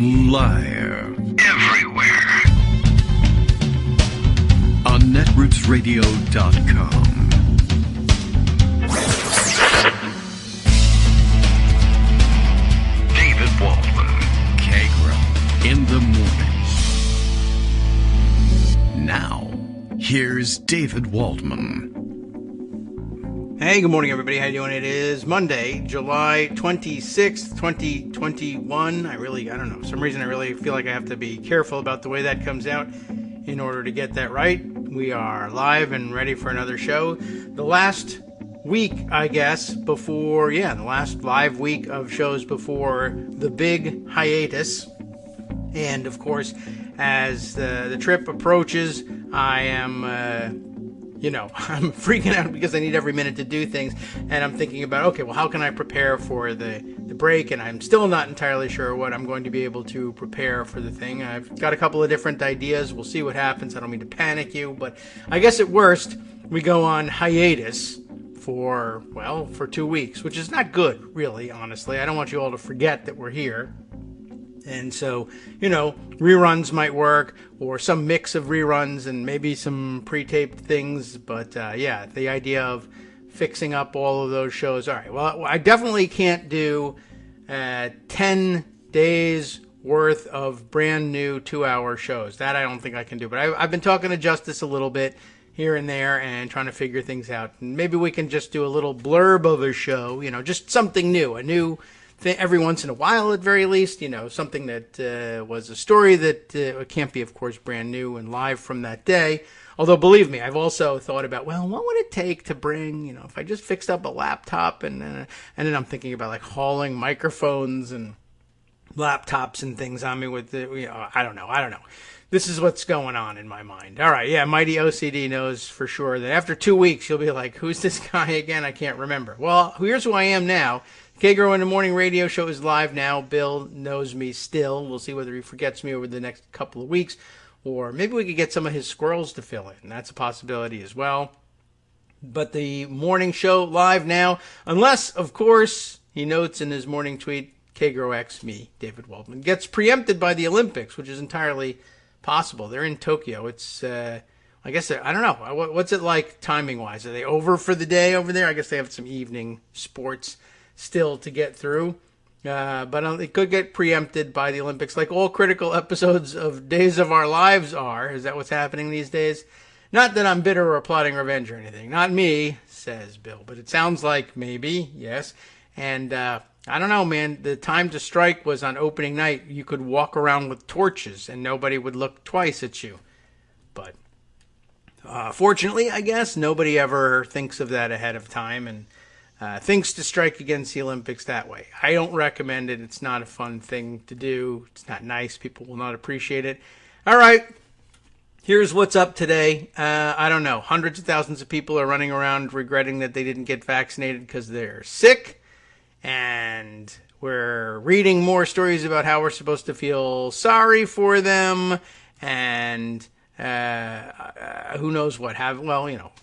Live. Everywhere. On netrootsradio.com. David Waldman. Kagro. In the morning. Now, here's David Waldman. Hey, good morning, everybody. How you doing? It is Monday, July 26th, 2021. I don't know. For some reason, I really feel like I have to be careful about the way that comes out in order to get that right. We are live and ready for another show. The last week, I guess, the last live week of shows before the big hiatus. And, of course, as the trip approaches, I am... I'm freaking out because I need every minute to do things, and I'm thinking about, okay, well, how can I prepare for the break? And I'm still not entirely sure what I'm going to be able to prepare for the thing. I've got a couple of different ideas. We'll see what happens. I don't mean to panic you, but I guess at worst, we go on hiatus for 2 weeks, which is not good, really, honestly. I don't want you all to forget that we're here. And so, reruns might work, or some mix of reruns and maybe some pre-taped things. But, the idea of fixing up all of those shows. All right, well, I definitely can't do 10 days worth of brand new 2-hour shows. That I don't think I can do. But I've been talking to Justice a little bit here and there and trying to figure things out. And maybe we can just do a little blurb of a show, just something new, a new every once in a while, at very least, something that was a story that can't be, of course, brand new and live from that day. Although, believe me, I've also thought about, what would it take to bring, if I just fixed up a laptop and then I'm thinking about like hauling microphones and laptops and things on me with I don't know. This is what's going on in my mind. All right, yeah, Mighty OCD knows for sure that after 2 weeks, you'll be like, who's this guy again? I can't remember. Well, here's who I am now. Kagro in the Morning radio show is live now. Bill knows me still. We'll see whether he forgets me over the next couple of weeks, or maybe we could get some of his squirrels to fill in. That's a possibility as well. But the morning show live now, unless, of course, he notes in his morning tweet, Kagro X, me, David Waldman, gets preempted by the Olympics, which is entirely possible. They're in Tokyo. It's, I guess, I don't know. What's it like timing-wise? Are they over for the day over there? I guess they have some evening sports still to get through, but it could get preempted by the Olympics, like all critical episodes of Days of Our Lives are. Is that what's happening these days? Not that I'm bitter or plotting revenge or anything. Not me, says Bill, but it sounds like maybe, yes. And I don't know, man. The time to strike was on opening night. You could walk around with torches and nobody would look twice at you. But fortunately, I guess, nobody ever thinks of that ahead of time and thinks to strike against the Olympics that way. I don't recommend it. It's not a fun thing to do. It's not nice. People will not appreciate it. All right. Here's what's up today. I don't know. Hundreds of thousands of people are running around regretting that they didn't get vaccinated because they're sick. And we're reading more stories about how we're supposed to feel sorry for them. And who knows what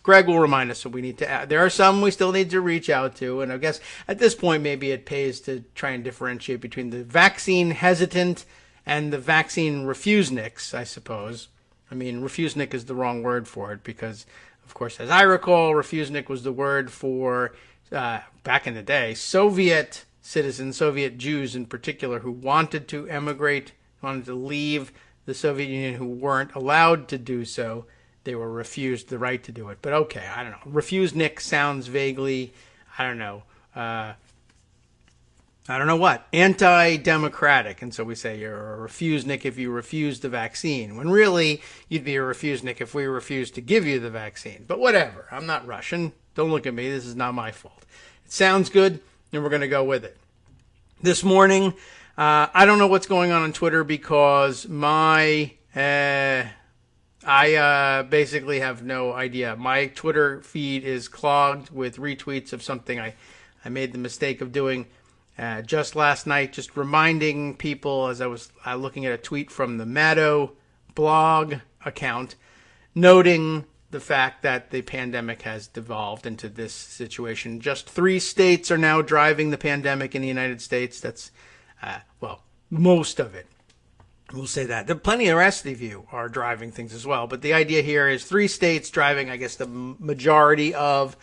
Greg will remind us that we need to there are some we still need to reach out to, and I guess at this point maybe it pays to try and differentiate between the vaccine hesitant and the vaccine refuseniks, I suppose. I mean, refusnik is the wrong word for it because, of course, as I recall, refusnik was the word for back in the day Soviet citizens, Soviet Jews in particular, who wanted to emigrate, wanted to leave the Soviet Union, who weren't allowed to do so. They were refused the right to do it. But okay, I don't know. Refusnik sounds vaguely, I don't know what, anti-democratic. And so we say you're a refusnik if you refuse the vaccine, when really you'd be a refusnik if we refused to give you the vaccine. But whatever, I'm not Russian. Don't look at me. This is not my fault. It sounds good, and we're going to go with it. This morning, I don't know what's going on Twitter because I basically have no idea. My Twitter feed is clogged with retweets of something I made the mistake of doing just last night, just reminding people as I was looking at a tweet from the Maddo blog account, noting the fact that the pandemic has devolved into this situation. Just 3 states are now driving the pandemic in the United States. That's, most of it. We'll say that. There are plenty of the rest of you are driving things as well. But the idea here is 3 states driving, I guess, the majority of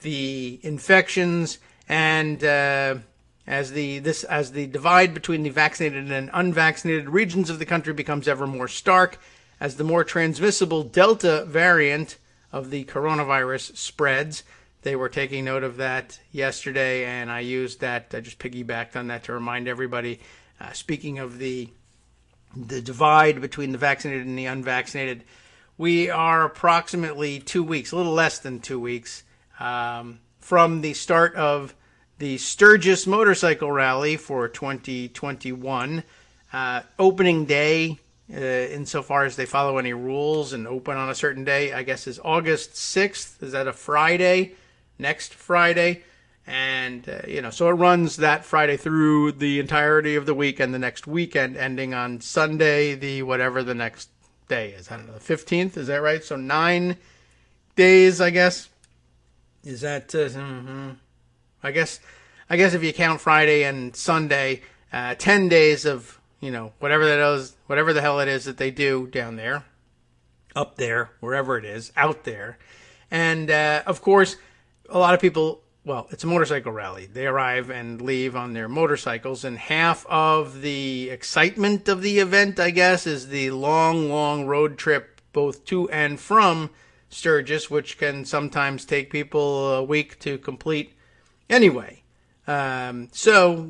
the infections. And as the divide between the vaccinated and unvaccinated regions of the country becomes ever more stark, as the more transmissible Delta variant of the coronavirus spreads. They were taking note of that yesterday, and I used that. I just piggybacked on that to remind everybody. Speaking of the divide between the vaccinated and the unvaccinated, we are approximately 2 weeks, a little less than 2 weeks, from the start of the Sturgis Motorcycle Rally for 2021. Opening day, insofar as they follow any rules and open on a certain day, I guess is August 6th. Is that a Friday? Next Friday. And, so it runs that Friday through the entirety of the week and the next weekend, ending on Sunday, whatever the next day is. I don't know, the 15th, is that right? So 9 days, I guess. Is that, I guess if you count Friday and Sunday, 10 days of, whatever that is, whatever the hell it is that they do down there, up there, wherever it is, out there. And, of course, a lot of people, well, it's a motorcycle rally. They arrive and leave on their motorcycles, and half of the excitement of the event, I guess, is the long, long road trip both to and from Sturgis, which can sometimes take people a week to complete anyway. So,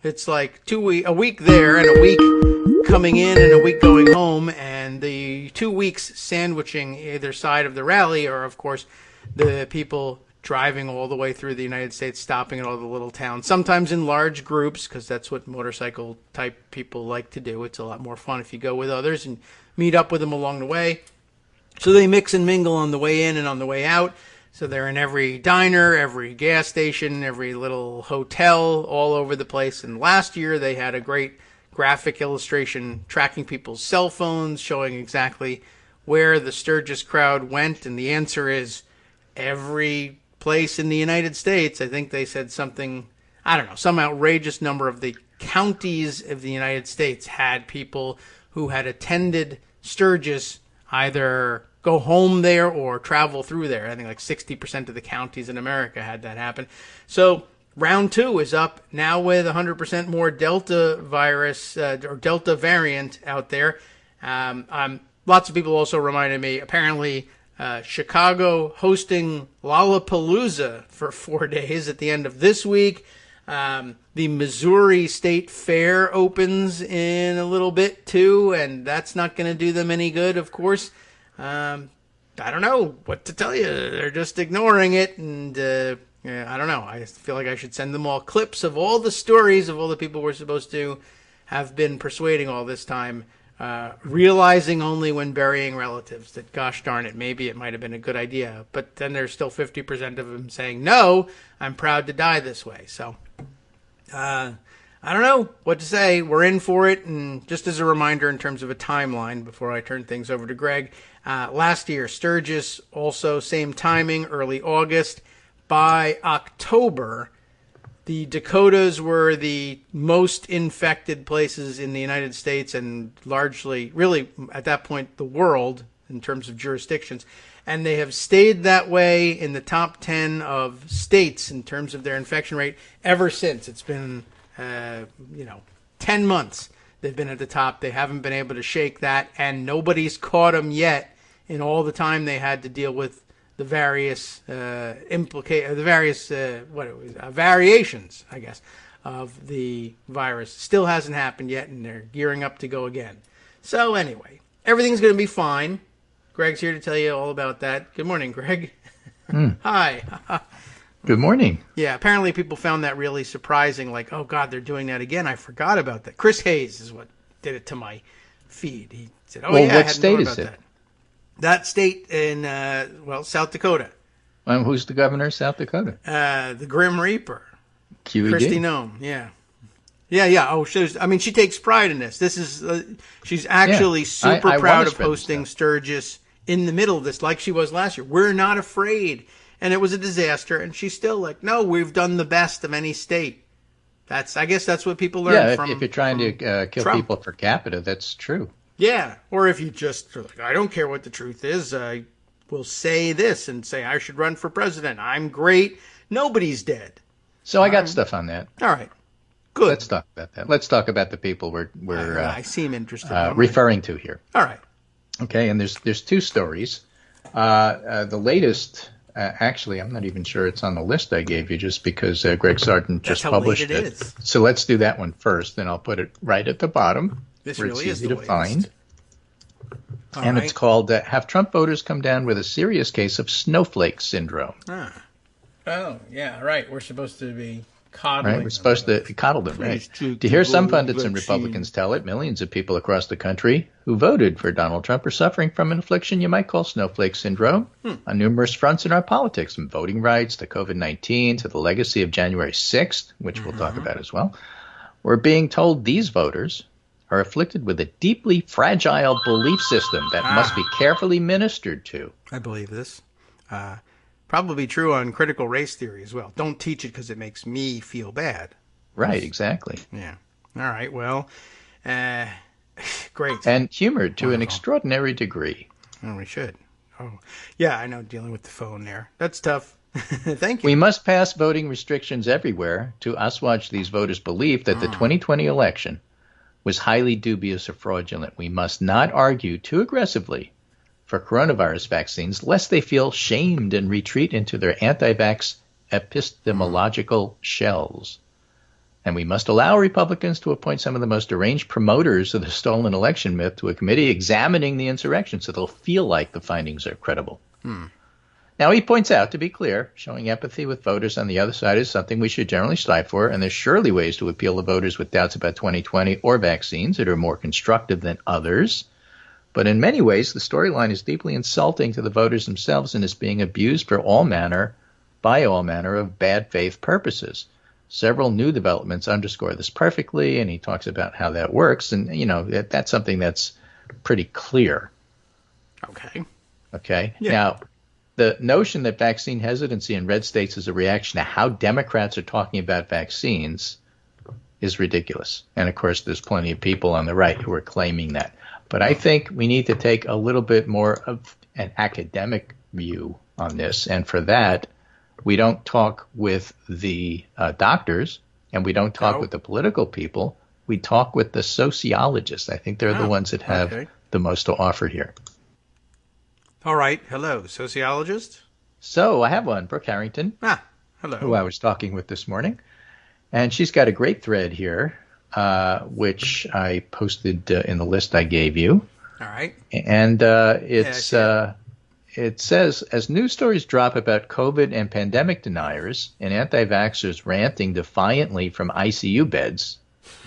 it's like a week there and a week coming in and a week going home, and the 2 weeks sandwiching either side of the rally are, of course, the people driving all the way through the United States, stopping at all the little towns, sometimes in large groups, because that's what motorcycle type people like to do. It's a lot more fun if you go with others and meet up with them along the way. So they mix and mingle on the way in and on the way out. So they're in every diner, every gas station, every little hotel, all over the place. And last year they had a great graphic illustration tracking people's cell phones, showing exactly where the Sturgis crowd went. And the answer is every place in the United States. I think they said something, I don't know, some outrageous number of the counties of the United States had people who had attended Sturgis either go home there or travel through there. I think like 60% of the counties in America had that happen. So round 2 is up now with 100% more Delta virus or Delta variant out there. Lots of people also reminded me, apparently, Chicago hosting Lollapalooza for 4 days at the end of this week. The Missouri State Fair opens in a little bit, too, and that's not going to do them any good, of course. I don't know what to tell you. They're just ignoring it, and I don't know. I feel like I should send them all clips of all the stories of all the people we're supposed to have been persuading all this time, realizing only when burying relatives that, gosh darn it, maybe it might have been a good idea. But then there's still 50% of them saying, no, I'm proud to die this way. So I don't know what to say. We're in for it. And just as a reminder in terms of a timeline before I turn things over to Greg, last year, Sturgis, also same timing, early August. By October, the Dakotas were the most infected places in the United States and largely, really, at that point, the world in terms of jurisdictions. And they have stayed that way in the top 10 of states in terms of their infection rate ever since. It's been, 10 months they've been at the top. They haven't been able to shake that, and nobody's caught them yet in all the time they had to deal with the various variations, I guess, of the virus. Still hasn't happened yet, and they're gearing up to go again. So anyway, everything's going to be fine. Greg's here to tell you all about that. Good morning, Greg. Hi. Good morning. Yeah, apparently people found that really surprising. Like, oh, God, they're doing that again. I forgot about that. Chris Hayes is what did it to my feed. He said, oh, well, yeah, I hadn't known about that. That state in, South Dakota. Who's the governor of South Dakota? The Grim Reaper. QED. Kristi Noem, yeah. Yeah. Oh, she takes pride in this. This is, she's actually super proud of hosting Sturgis in the middle of this, like she was last year. We're not afraid. And it was a disaster. And she's still like, no, we've done the best of any state. I guess that's what people learn Yeah, from. if you're trying to kill Trump. people per capita, that's true. Yeah, or if you just are like, I don't care what the truth is, I will say this and say I should run for president. I'm great. Nobody's dead. So I got stuff on that. All right, good. Let's talk about that. Let's talk about the people we're I seem interested. referring to here. All right. Okay, and there's two stories. The latest, actually, I'm not even sure it's on the list I gave you, just because Greg Sargent just published late it is. So let's do that one first, then I'll put it right at the bottom. This where really it's is easy the to latest. find. All And right. it's called "Have Trump Voters Come Down with a Serious Case of Snowflake Syndrome." Oh, yeah, right. We're supposed to be coddling. Right, we're supposed to coddle them, right? Please To hear some take the pundits and vaccine. Republicans tell it, millions of people across the country who voted for Donald Trump are suffering from an affliction you might call snowflake syndrome on numerous fronts in our politics, from voting rights to COVID-19 to the legacy of January 6th, which we'll talk about as well. We're being told these voters are afflicted with a deeply fragile belief system that must be carefully ministered to. I believe this. Probably true on critical race theory as well. Don't teach it because it makes me feel bad. Right, exactly. Yeah. All right. Well, great. And humored to an extraordinary degree. Oh, we should. Oh, yeah. I know. Dealing with the phone there. That's tough. Thank you. We must pass voting restrictions everywhere to assuage these voters' belief that the 2020 election was highly dubious or fraudulent. We must not argue too aggressively for coronavirus vaccines, lest they feel shamed and retreat into their anti-vax epistemological shells. And we must allow Republicans to appoint some of the most deranged promoters of the stolen election myth to a committee examining the insurrection so they'll feel like the findings are credible. Now, he points out, to be clear, showing empathy with voters on the other side is something we should generally strive for, and there's surely ways to appeal to voters with doubts about 2020 or vaccines that are more constructive than others. But in many ways, the storyline is deeply insulting to the voters themselves and is being abused by all manner of bad faith purposes. Several new developments underscore this perfectly, and he talks about how that works. And, that's something that's pretty clear. Okay? Yeah. Now, the notion that vaccine hesitancy in red states is a reaction to how Democrats are talking about vaccines is ridiculous. And, of course, there's plenty of people on the right who are claiming that. But I think we need to take a little bit more of an academic view on this. And for that, we don't talk with the doctors and we don't talk with the political people. We talk with the sociologists. I think they're the ones that have the most to offer here. All right. Hello, sociologist. So I have one, Brooke Harrington, Hello. who I was talking with this morning. And she's got a great thread here, which I posted in the list I gave you. All right. And it says, as news stories drop about COVID and pandemic deniers and anti-vaxxers ranting defiantly from ICU beds,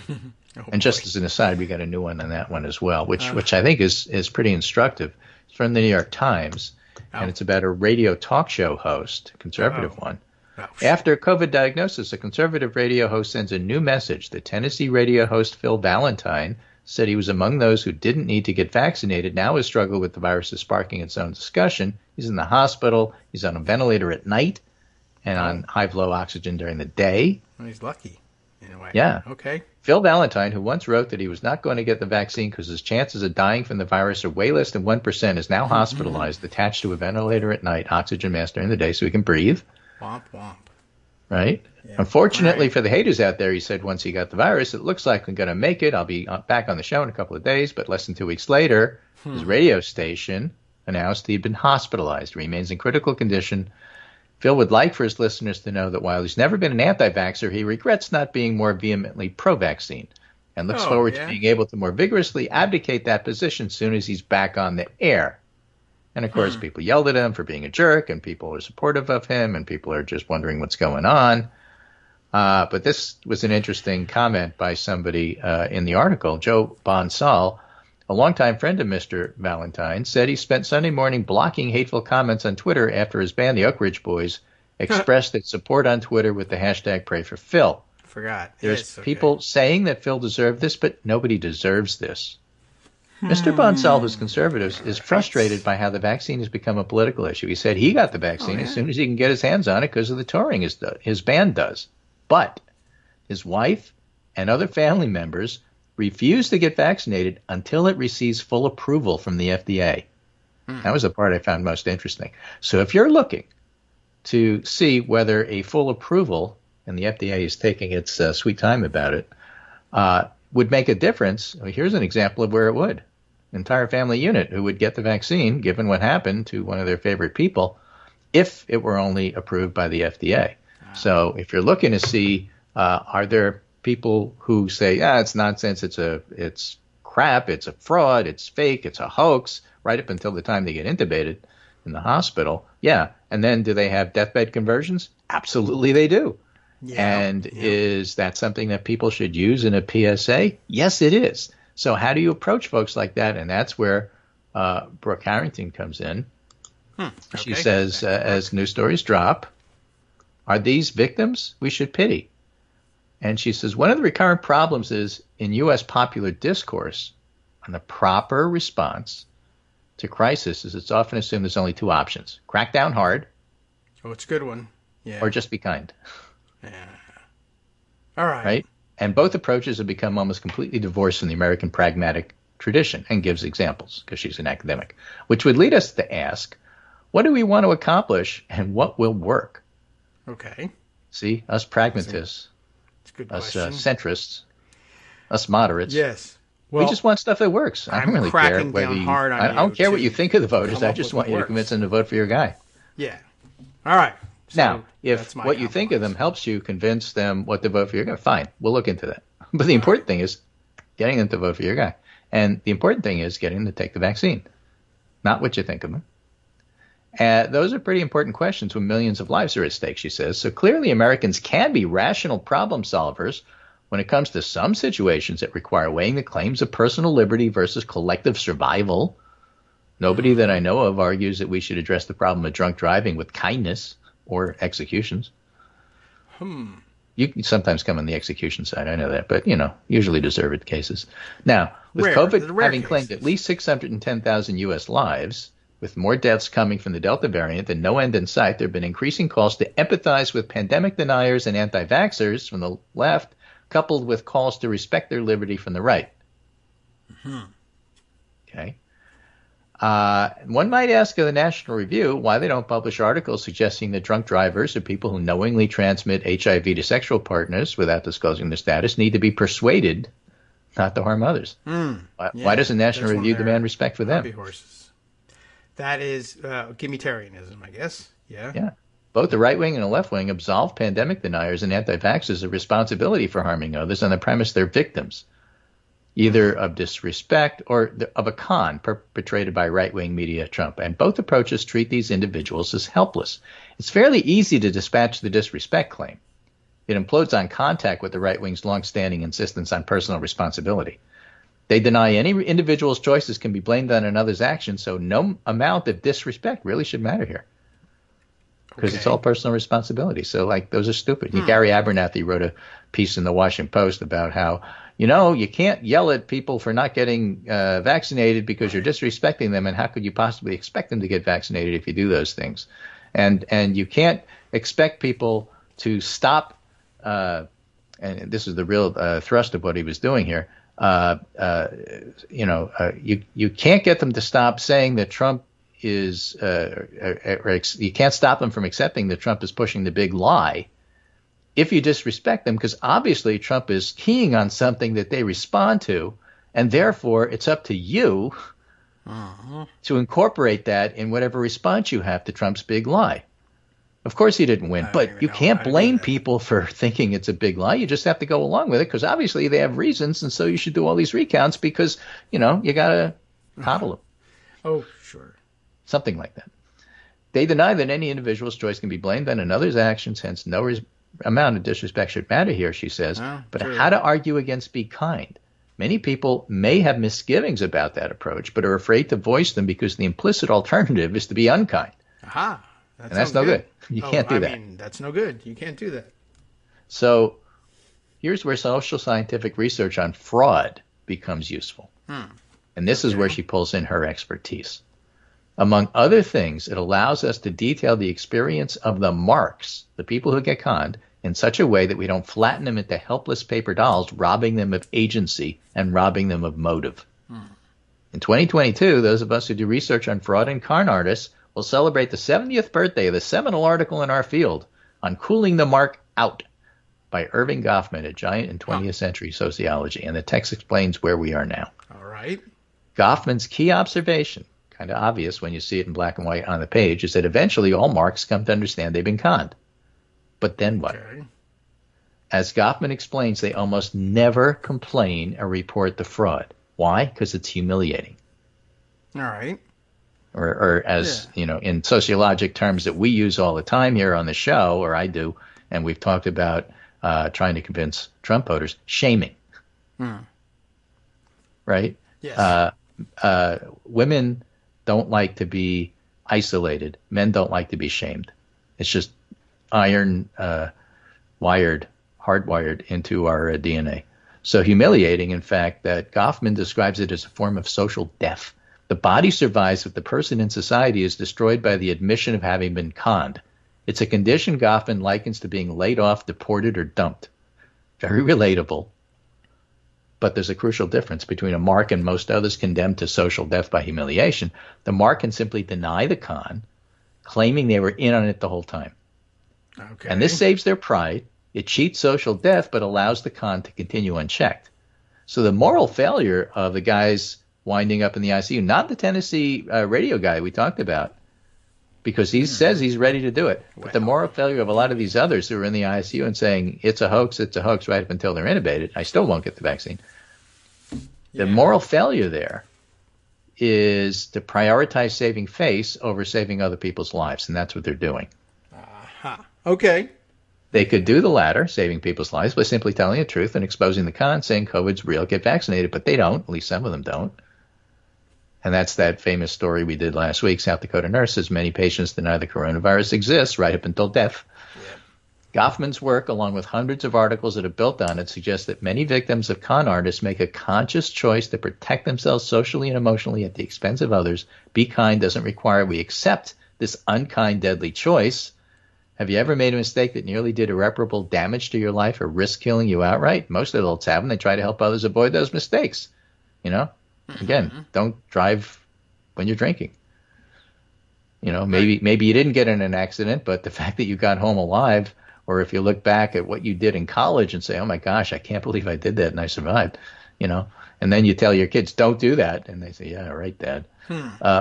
and just as an aside, we got a new one on that one as well, which I think is pretty instructive. It's from the New York Times, and it's about a radio talk show host, a conservative one. After COVID diagnosis, a conservative radio host sends a new message. The Tennessee radio host Phil Valentine said he was among those who didn't need to get vaccinated. Now his struggle with the virus is sparking its own discussion. He's in the hospital. He's on a ventilator at night and on high-flow oxygen during the day. Well, he's lucky, in a way. Yeah. Okay. Phil Valentine, who once wrote that he was not going to get the vaccine because his chances of dying from the virus are way less than 1%, is now hospitalized, attached to a ventilator at night, oxygen mask during the day so he can breathe. Womp womp. Right? Yeah, unfortunately for the haters out there, he said once he got the virus, it looks like I'm going to make it. I'll be back on the show in a couple of days. But less than 2 weeks later, his radio station announced he'd been hospitalized, remains in critical condition. Phil would like for his listeners to know that while he's never been an anti-vaxxer, he regrets not being more vehemently pro-vaccine and looks forward to being able to more vigorously abdicate that position as soon as he's back on the air. And, of course, people yelled at him for being a jerk, and people are supportive of him, and people are just wondering what's going on. But this was an interesting comment by somebody in the article. Joe Bonsall, a longtime friend of Mr. Valentine, said he spent Sunday morning blocking hateful comments on Twitter after his band, the Oak Ridge Boys, expressed its support on Twitter with the hashtag #PrayForPhil. Forgot. There's people saying that Phil deserved this, but nobody deserves this. Mr. Bonsall, who's conservative, is frustrated by how the vaccine has become a political issue. He said he got the vaccine as soon as he can get his hands on it because of the touring his band does. But his wife, and other family members refuse to get vaccinated until it receives full approval from the FDA. That was the part I found most interesting. So if you're looking to see whether a full approval, and the FDA is taking its sweet time about it, would make a difference, well, here's an example of where it would. Entire family unit who would get the vaccine, given what happened to one of their favorite people, if it were only approved by the FDA. So if you're looking to see, are there people who say, it's nonsense, it's crap, it's a fraud, it's fake, it's a hoax, right up until the time they get intubated in the hospital? Yeah. And then do they have deathbed conversions? Absolutely they do. Is that something that people should use in a PSA? Yes, it is. So how do you approach folks like that? And that's where Brooke Harrington comes in. She says, as news stories drop, are these victims we should pity? And she says, one of the recurrent problems is in U.S. popular discourse on the proper response to crisis is it's often assumed there's only two options: crack down hard. Oh, it's a good one. Yeah. Or just be kind. Yeah. All right. Right? And both approaches have become almost completely divorced from the American pragmatic tradition, and gives examples because she's an academic, which would lead us to ask, what do we want to accomplish and what will work? Okay. See, us pragmatists, us centrists, us moderates. Yes. Well, we just want stuff that works. I don't really care whether I don't care what you think of the voters. I just want you to convince them to vote for your guy. Yeah. All right. So now, if what you think of them helps you convince them what to vote for your guy, fine. We'll look into that. But the important thing is getting them to vote for your guy. And the important thing is getting them to take the vaccine, not what you think of them. Those are pretty important questions when millions of lives are at stake, she says. So clearly Americans can be rational problem solvers when it comes to some situations that require weighing the claims of personal liberty versus collective survival. Nobody that I know of argues that we should address the problem of drunk driving with kindness or executions. You can sometimes come on the execution side, I know that, but, usually deserved cases. Now, with COVID having claimed at least 610,000 U.S. lives, with more deaths coming from the Delta variant and no end in sight, there have been increasing calls to empathize with pandemic deniers and anti-vaxxers from the left, coupled with calls to respect their liberty from the right. Okay. One might ask of the National Review why they don't publish articles suggesting that drunk drivers or people who knowingly transmit HIV to sexual partners without disclosing their status need to be persuaded not to harm others. Why doesn't National Review demand respect for them? Horses. That is Gimitarianism, I guess. Yeah. Both the right wing and the left wing absolve pandemic deniers and anti-vaxxers of responsibility for harming others on the premise they're victims, either of disrespect or of a con perpetrated by right-wing media Trump. And both approaches treat these individuals as helpless. It's fairly easy to dispatch the disrespect claim. It implodes on contact with the right-wing's long-standing insistence on personal responsibility. They deny any individual's choices can be blamed on another's actions, so no amount of disrespect really should matter here. Because it's all personal responsibility. So, those are stupid. Gary Abernathy wrote a piece in the Washington Post about how, you can't yell at people for not getting vaccinated because you're disrespecting them, and how could you possibly expect them to get vaccinated if you do those things? And you can't expect people to stop, and this is the real thrust of what he was doing here, you can't get them to stop saying that Trump is, you can't stop them from accepting that Trump is pushing the big lie if you disrespect them, because obviously Trump is keying on something that they respond to, and therefore it's up to you to incorporate that in whatever response you have to Trump's big lie. Of course he didn't win, but you can't blame people for thinking it's a big lie. You just have to go along with it because obviously they have reasons, and so you should do all these recounts because, you got to coddle them. Oh, sure. Something like that. They deny that any individual's choice can be blamed on another's actions, hence no amount of disrespect should matter here, she says. But how to argue against be kind? Many people may have misgivings about that approach, but are afraid to voice them because the implicit alternative is to be unkind. Aha. And that's no good. You can't do that. That's no good. You can't do that. So here's where social scientific research on fraud becomes useful. And this is where she pulls in her expertise. Among other things, it allows us to detail the experience of the marks, the people who get conned, in such a way that we don't flatten them into helpless paper dolls, robbing them of agency and robbing them of motive. In 2022, those of us who do research on fraud and con artists will celebrate the 70th birthday of the seminal article in our field on Cooling the Mark Out by Irving Goffman, a giant in 20th century sociology. And the text explains where we are now. All right. Goffman's key observation, kind of obvious when you see it in black and white on the page, is that eventually all marks come to understand they've been conned. But then what? Okay. As Goffman explains, they almost never complain or report the fraud. Why? Because it's humiliating. All right. Or as, in sociologic terms that we use all the time here on the show, or I do, and we've talked about trying to convince Trump voters, shaming. Right? Yes. Women don't like to be isolated. Men don't like to be shamed. It's just hardwired into our DNA. So humiliating, in fact, that Goffman describes it as a form of social death. The body survives, but the person in society is destroyed by the admission of having been conned. It's a condition Goffman likens to being laid off, deported, or dumped. Very relatable. But there's a crucial difference between a mark and most others condemned to social death by humiliation. The mark can simply deny the con, claiming they were in on it the whole time. Okay. And this saves their pride. It cheats social death, but allows the con to continue unchecked. So the moral failure of the guys winding up in the ICU, not the Tennessee radio guy we talked about, because he says he's ready to do it. But the moral failure of a lot of these others who are in the ICU and saying, it's a hoax, right up until they're intubated. I still won't get the vaccine. The moral failure there is to prioritize saving face over saving other people's lives, and that's what they're doing. Okay. They could do the latter, saving people's lives, by simply telling the truth and exposing the con, saying COVID's real, get vaccinated, but they don't. At least some of them don't. And that's that famous story we did last week. South Dakota nurses, many patients deny the coronavirus exists right up until death. Goffman's work, along with hundreds of articles that are built on it, suggests that many victims of con artists make a conscious choice to protect themselves socially and emotionally at the expense of others. Be kind doesn't require we accept this unkind, deadly choice. Have you ever made a mistake that nearly did irreparable damage to your life or risk killing you outright? Most adults have, and they try to help others avoid those mistakes. Again, don't drive when you're drinking. Maybe you didn't get in an accident, but the fact that you got home alive, or if you look back at what you did in college and say, oh my gosh, I can't believe I did that and I survived, and then you tell your kids, don't do that. And they say, yeah, right, Dad.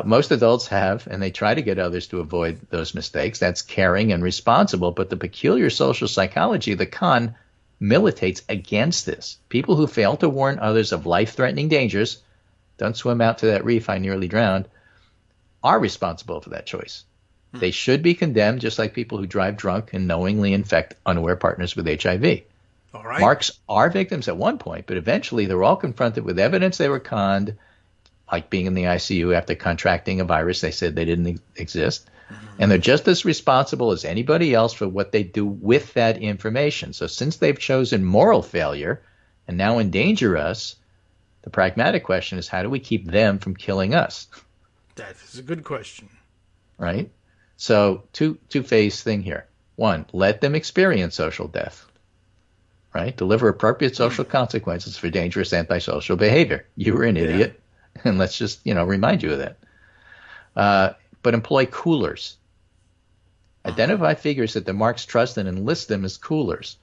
Most adults have, and they try to get others to avoid those mistakes. That's caring and responsible. But the peculiar social psychology of the con militates against this. People who fail to warn others of life-threatening dangers, don't swim out to that reef, I nearly drowned, are responsible for that choice. They should be condemned, just like people who drive drunk and knowingly infect unaware partners with HIV. All right. Marks are victims at one point, but eventually they're all confronted with evidence they were conned, like being in the ICU after contracting a virus they said they didn't exist. And they're just as responsible as anybody else for what they do with that information. So since they've chosen moral failure and now endanger us, the pragmatic question is, how do we keep them from killing us? That is a good question. Right? So two-phase thing here. One, let them experience social death. Right? Deliver appropriate social consequences for dangerous antisocial behavior. You were an idiot. And let's just, remind you of that. But employ coolers. Identify figures that the marks trust and enlist them as coolers.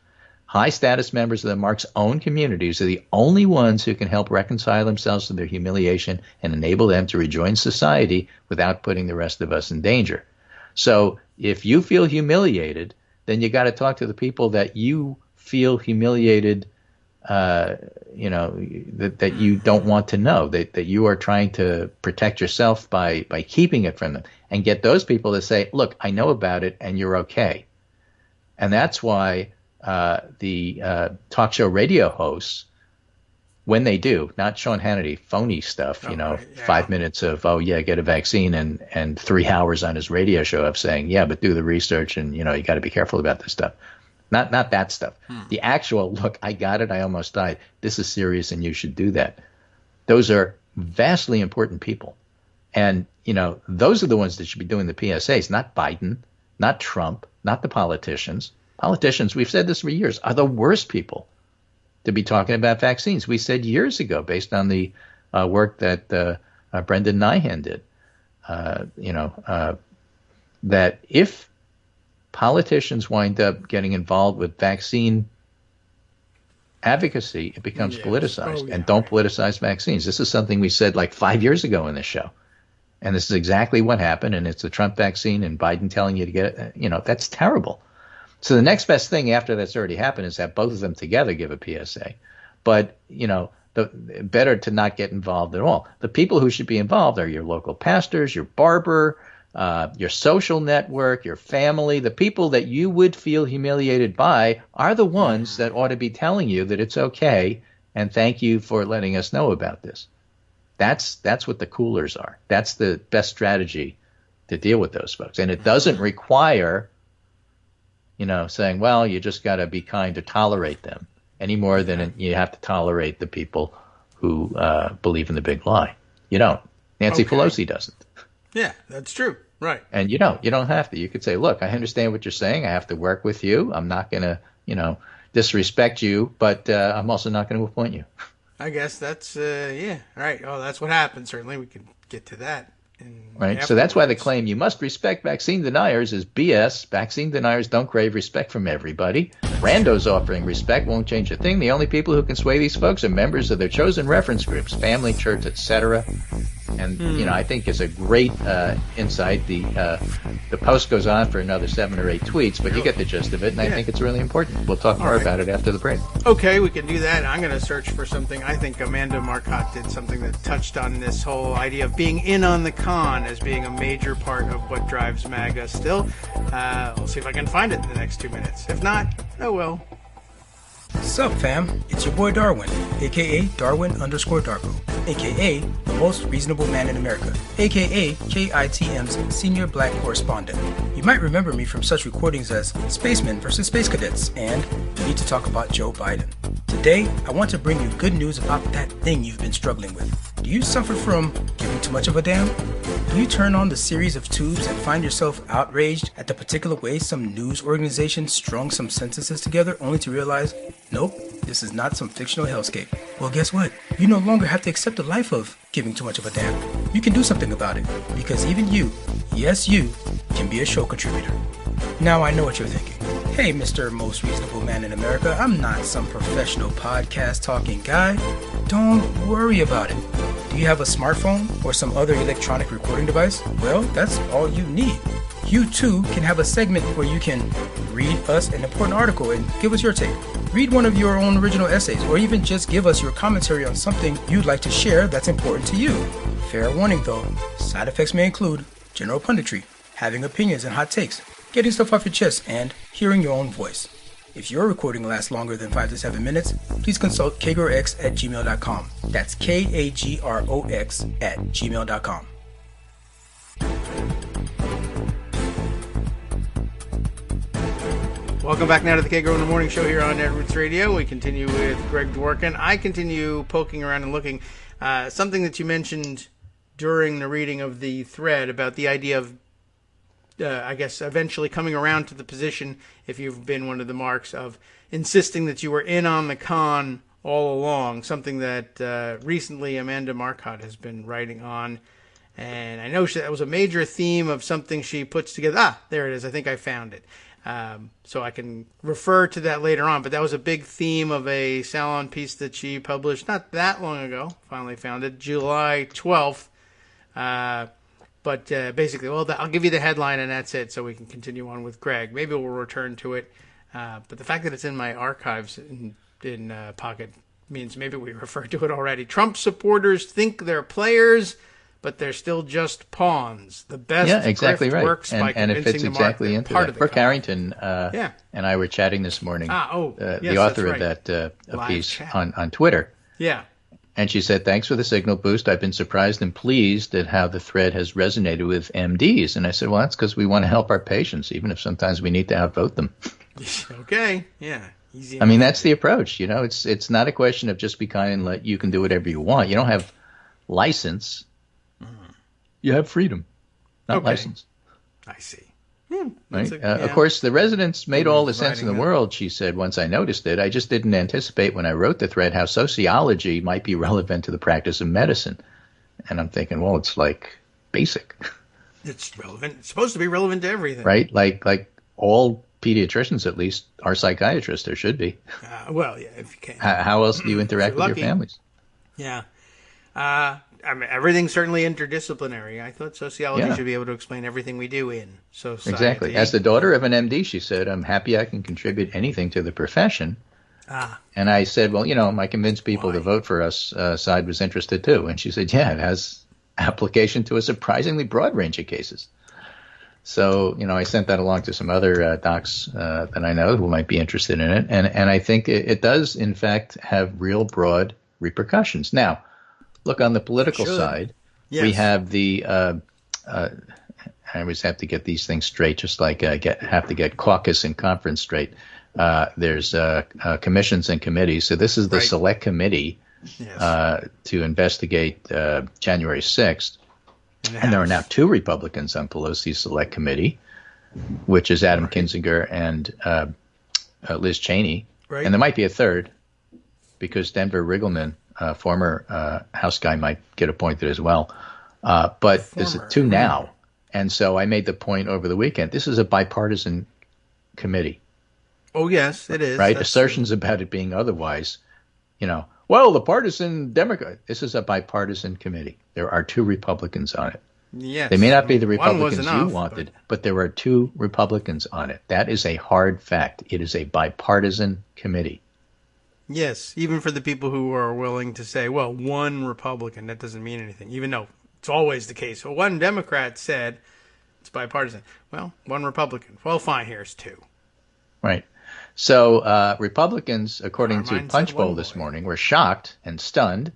High-status members of the marks' own communities are the only ones who can help reconcile themselves to their humiliation and enable them to rejoin society without putting the rest of us in danger. So if you feel humiliated, then you got to talk to the people that you feel humiliated, that you don't want to know, that you are trying to protect yourself by keeping it from them, and get those people to say, look, I know about it and you're okay. And that's why the talk show radio hosts, when they do, not Sean Hannity, phony stuff, 5 minutes of, get a vaccine, and 3 hours on his radio show of saying, but do the research and, you got to be careful about this stuff. Not that stuff. The actual, look, I got it, I almost died. This is serious and you should do that. Those are vastly important people. And, those are the ones that should be doing the PSAs, not Biden, not Trump, not the politicians. Politicians, we've said this for years, are the worst people to be talking about vaccines. We said years ago, based on the work that Brendan Nyhan did, that if politicians wind up getting involved with vaccine advocacy, it becomes politicized. And don't politicize vaccines. This is something we said like 5 years ago in this show. And this is exactly what happened. And it's the Trump vaccine and Biden telling you to get it. That's terrible. So the next best thing after that's already happened is that both of them together give a PSA. But, better to not get involved at all. The people who should be involved are your local pastors, your barber, your social network, your family. The people that you would feel humiliated by are the ones that ought to be telling you that it's okay and thank you for letting us know about this. That's what the coolers are. That's the best strategy to deal with those folks. And it doesn't require, saying, well, you just got to be kind to tolerate them any more than you have to tolerate the people who believe in the big lie. You don't. Nancy Pelosi doesn't. Yeah, that's true. Right. And you don't have to. You could say, look, I understand what you're saying. I have to work with you. I'm not going to, disrespect you, but I'm also not going to appoint you. I guess that's, right. Oh, that's what happened. Certainly we can get to that. Right. So that's why the claim you must respect vaccine deniers is BS. Vaccine deniers don't crave respect from everybody. Randos offering respect won't change a thing. The only people who can sway these folks are members of their chosen reference groups, family, church, etc. And, I think it's a great insight. The post goes on for another 7 or 8 tweets, but you get the gist of it, and I think it's really important. We'll talk more about it after the break. Okay, we can do that. I'm going to search for something. I think Amanda Marcotte did something that touched on this whole idea of being in on the con as being a major part of what drives MAGA still. We'll see if I can find it in the next 2 minutes. If not, oh well. Sup fam, it's your boy Darwin, aka Darwin_Darko, aka the most reasonable man in America, aka KITM's senior black correspondent. You might remember me from such recordings as Spacemen vs. Space Cadets and We Need to Talk About Joe Biden. Today, I want to bring you good news about that thing you've been struggling with. Do you suffer from giving too much of a damn? Do you turn on the series of tubes and find yourself outraged at the particular way some news organization strung some sentences together only to realize, nope, this is not some fictional hellscape? Well, guess what? You no longer have to accept the life of giving too much of a damn. You can do something about it, because even you, yes you, can be a show contributor. Now I know what you're thinking. Hey, Mr. Most Reasonable Man in America, I'm not some professional podcast talking guy. Don't worry about it. Do you have a smartphone or some other electronic recording device? Well, that's all you need. You too can have a segment where you can read us an important article and give us your take. Read one of your own original essays, or even just give us your commentary on something you'd like to share that's important to you. Fair warning though, side effects may include general punditry, having opinions and hot takes, getting stuff off your chest, and hearing your own voice. If your recording lasts longer than 5 to 7 minutes, please consult kagrox@gmail.com. That's KAGROX@gmail.com. Welcome back now to the Kagro in the Morning Show here on Net Roots Radio. We continue with Greg Dworkin. I continue poking around and looking. Something that you mentioned during the reading of the thread about the idea of I guess, eventually coming around to the position, if you've been one of the marks, of insisting that you were in on the con all along, something that recently Amanda Marcotte has been writing on. And I know that was a major theme of something she puts together. Ah, there it is. I think I found it. So I can refer to that later on. But that was a big theme of a Salon piece that she published not that long ago. Finally found it, July 12th. But basically, well, I'll give you the headline and that's it, so we can continue on with Greg. Maybe we'll return to it. But the fact that it's in my archives in Pocket means maybe we referred to it already. Trump supporters think they're players, but they're still just pawns. The best exactly right. works by and it fits convincing exactly the into part that. of the Brooke con. Harrington and I were chatting this morning. Yes, the author that's right. of that piece chat. on Twitter. Yeah. And she said, thanks for the signal boost. I've been surprised and pleased at how the thread has resonated with MDs. And I said, well, that's because we want to help our patients, even if sometimes we need to outvote them. Okay. Yeah. Easy. I mean, that's the approach. It's not a question of just be kind and let you can do whatever you want. You don't have license. You have freedom, not license. I see. Right? Of course, the residents made all the sense in the world, she said, once I noticed it. I just didn't anticipate when I wrote the thread how sociology might be relevant to the practice of medicine. And I'm thinking, well, it's like basic. It's relevant. It's supposed to be relevant to everything. Right? Like all pediatricians, at least, are psychiatrists. There should be. Well, yeah, if you can. How else do you interact with your families? Yeah. I mean, everything's certainly interdisciplinary. I thought sociology should be able to explain everything we do in society. Exactly. As the daughter of an MD, she said, I'm happy I can contribute anything to the profession. And I said, well, I convinced people to vote for us. Side was interested too. And she said, yeah, it has application to a surprisingly broad range of cases. So, I sent that along to some other docs that I know who might be interested in it. And I think it does, in fact, have real broad repercussions. Now, look on the political side. Yes. We have the I always have to get these things straight, just like have to get caucus and conference straight. There's commissions and committees. So this is the select committee to investigate January 6th. And there are now 2 Republicans on Pelosi's select committee, which is Adam Kinzinger and Liz Cheney. Right. And there might be a third because Denver Riggleman, former House guy, might get appointed as well. But there's 2 now. And so I made the point over the weekend. This is a bipartisan committee. Oh, yes, it is. Right? Assertions about it being otherwise, well, the partisan Democrat. This is a bipartisan committee. There are 2 Republicans on it. Yes. They may not be the Republicans you wanted, but there are 2 Republicans on it. That is a hard fact. It is a bipartisan committee. Yes, even for the people who are willing to say, well, 1 Republican, that doesn't mean anything, even though it's always the case. Well, 1 Democrat said it's bipartisan. Well, 1 Republican. Well, fine, here's 2. Right. So Republicans, according to Punchbowl this morning, were shocked and stunned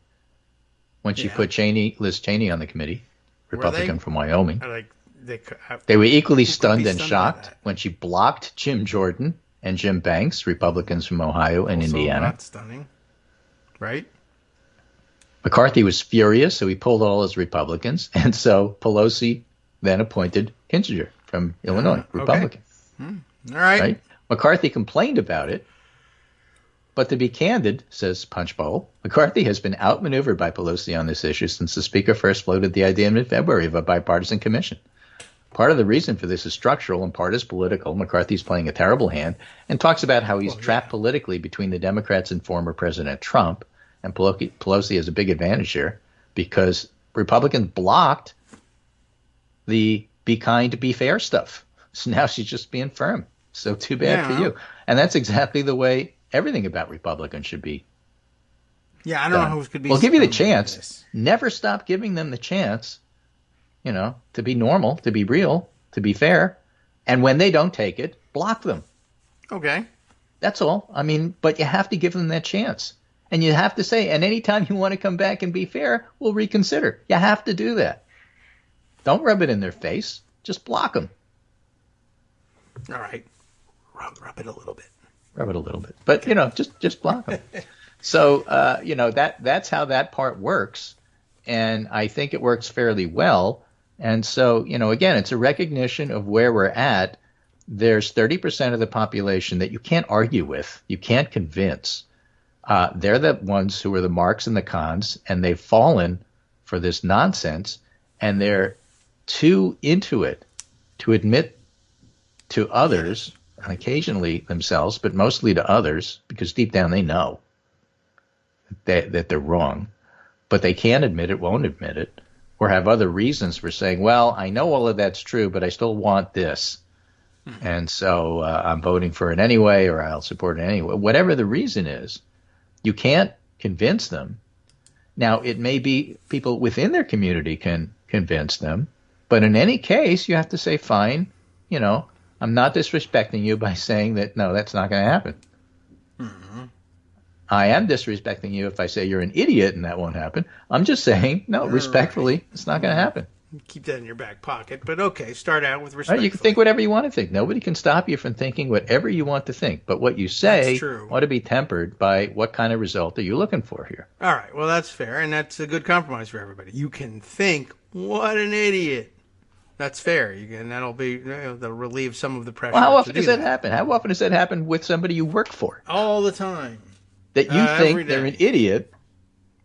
when she put Liz Cheney on the committee, Republican from Wyoming. They were equally stunned and shocked when she blocked Jim Jordan and Jim Banks, Republicans from Ohio and Indiana. Not stunning, right? McCarthy was furious, so he pulled all his Republicans, and so Pelosi then appointed Kinzinger from Illinois, Republican. Okay. All right. McCarthy complained about it, but to be candid, says Punchbowl, McCarthy has been outmaneuvered by Pelosi on this issue since the Speaker first floated the idea in mid-February of a bipartisan commission. Part of the reason for this is structural and part is political. McCarthy's playing a terrible hand and talks about how he's trapped politically between the Democrats and former President Trump. And Pelosi has a big advantage here because Republicans blocked the be kind, be fair stuff. So now she's just being firm. So too bad for you. And that's exactly the way everything about Republicans should be. Yeah, I don't know who could be. Well, give you the chance. Never stop giving them the chance, to be normal, to be real, to be fair. And when they don't take it, block them. Okay. That's all. I mean, but you have to give them that chance. And you have to say, and anytime you want to come back and be fair, we'll reconsider. You have to do that. Don't rub it in their face. Just block them. All right. Rub it a little bit. Rub it a little bit. But, just block them. So, that's how that part works. And I think it works fairly well. And so, again, it's a recognition of where we're at. There's 30% of the population that you can't argue with. You can't convince. They're the ones who are the marks and the cons, and they've fallen for this nonsense. And they're too into it to admit to others, and occasionally themselves, but mostly to others, because deep down they know that they're wrong. But they can't admit it, won't admit it, or have other reasons for saying, well, I know all of that's true, but I still want this. And so I'm voting for it anyway, or I'll support it anyway. Whatever the reason is, you can't convince them. Now, it may be people within their community can convince them, but in any case, you have to say, fine, I'm not disrespecting you by saying that, no, that's not going to happen. Mm-hmm. I am disrespecting you if I say you're an idiot and that won't happen. I'm just saying, no, respectfully, it's not going to happen. Keep that in your back pocket. But okay, start out with respect. Right, you can think whatever you want to think. Nobody can stop you from thinking whatever you want to think. But what you say ought to be tempered by what kind of result are you looking for here. All right, well, that's fair, and that's a good compromise for everybody. You can think, what an idiot. That's fair. And that'll that'll relieve some of the pressure. Well, how often does that happen? How often does that happen with somebody you work for? All the time. That you think they're an idiot.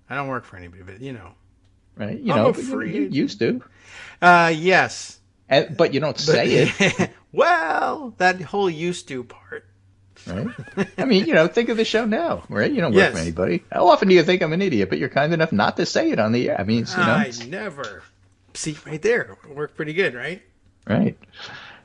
I don't work for anybody, but Right? You used to. Yes. But you don't say it. Well, that whole used to part. Right? I mean, think of the show now, right? You don't work for anybody. How often do you think I'm an idiot, but you're kind enough not to say it on the air? I mean, I never. See, right there. It worked pretty good, right? Right.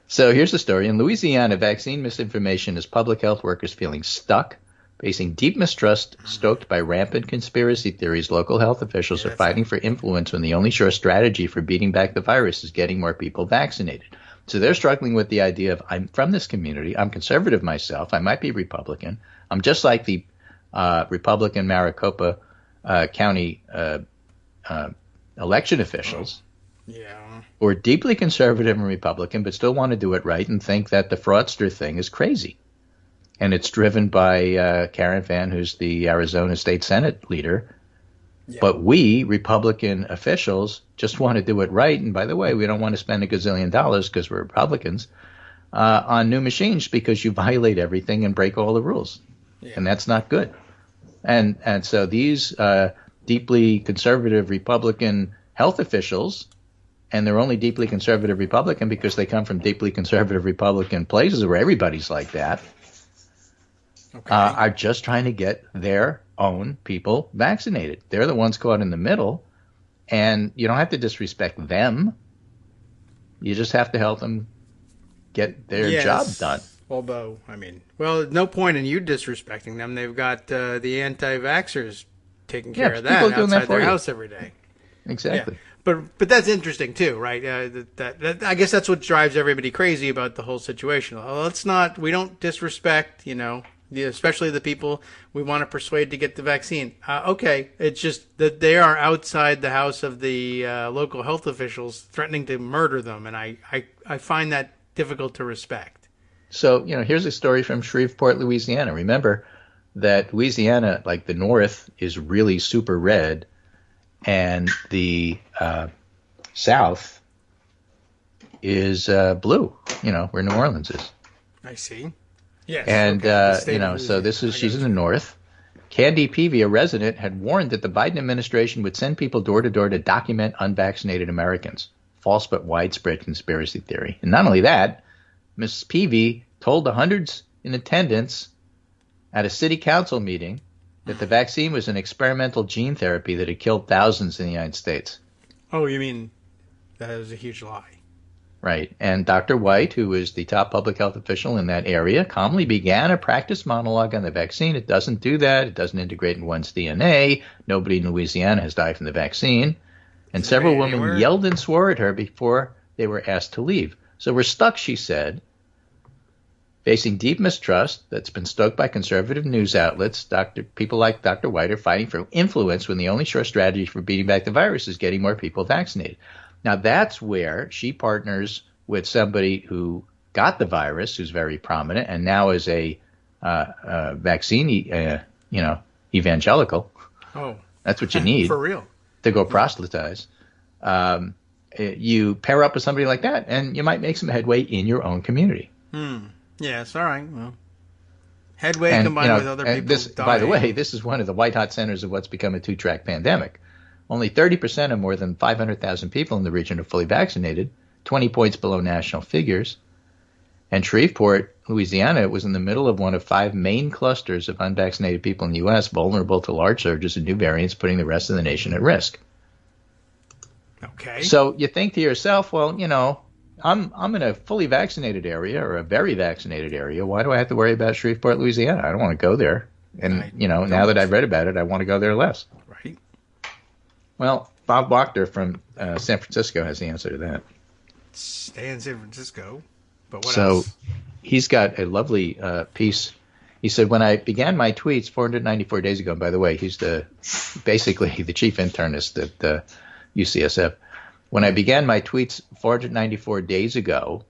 So here's the story. In Louisiana, vaccine misinformation has public health workers feeling stuck, facing deep mistrust stoked by rampant conspiracy theories. Local health officials are fighting for influence when the only sure strategy for beating back the virus is getting more people vaccinated. So they're struggling with the idea of, I'm from this community, I'm conservative myself, I might be Republican, I'm just like the Republican Maricopa County election officials who are deeply conservative and Republican but still want to do it right and think that the fraudster thing is crazy. And it's driven by Karen Fann, who's the Arizona State Senate leader. Yeah. But we, Republican officials, just want to do it right. And by the way, we don't want to spend $1 gazillion because we're Republicans on new machines because you violate everything and break all the rules. Yeah. And that's not good. And so these deeply conservative Republican health officials, and they're only deeply conservative Republican because they come from deeply conservative Republican places where everybody's like that, are just trying to get their own people vaccinated. They're the ones caught in the middle, and you don't have to disrespect them. You just have to help them get their job done. Although, no point in you disrespecting them. They've got the anti-vaxxers taking care of that outside their house every day. Exactly. Yeah. But that's interesting too, right? That I guess that's what drives everybody crazy about the whole situation. We don't disrespect, especially the people we want to persuade to get the vaccine. Okay, it's just that they are outside the house of the local health officials threatening to murder them, and I find that difficult to respect. So, here's a story from Shreveport, Louisiana. Remember that Louisiana, like the north, is really super red, and the south is blue, where New Orleans is. I see. Yes. And, so she's in the north. Candy Peavy, a resident, had warned that the Biden administration would send people door to door to document unvaccinated Americans. False but widespread conspiracy theory. And not only that, Ms. Peavy told the hundreds in attendance at a city council meeting that the vaccine was an experimental gene therapy that had killed thousands in the United States. Oh, you mean that is a huge lie? Right. And Dr. White, who is the top public health official in that area, calmly began a practice monologue on the vaccine. It doesn't do that. It doesn't integrate in one's DNA. Nobody in Louisiana has died from the vaccine. And several women yelled and swore at her before they were asked to leave. So we're stuck, she said, facing deep mistrust that's been stoked by conservative news outlets. People like Dr. White are fighting for influence when the only sure strategy for beating back the virus is getting more people vaccinated. Now, that's where she partners with somebody who got the virus, who's very prominent, and now is a vaccine, evangelical. Oh, that's what you need for real to go proselytize. You pair up with somebody like that, and you might make some headway in your own community. Yes, all right. Well, headway combined with other people. By the way, this is one of the white-hot centers of what's become a two-track pandemic. Only 30% of more than 500,000 people in the region are fully vaccinated, 20 points below national figures. And Shreveport, Louisiana, was in the middle of one of 5 main clusters of unvaccinated people in the U.S., vulnerable to large surges of new variants, putting the rest of the nation at risk. Okay. So you think to yourself, well, I'm in a fully vaccinated area or a very vaccinated area. Why do I have to worry about Shreveport, Louisiana? I don't want to go there. And, now that I've read about it, I want to go there less. Right. Well, Bob Wachter from San Francisco has the answer to that. Stay in San Francisco. But what else? So he's got a lovely piece. He said, when I began my tweets 494 days ago, and by the way, he's basically the chief internist at UCSF. When I began my tweets 494 days ago,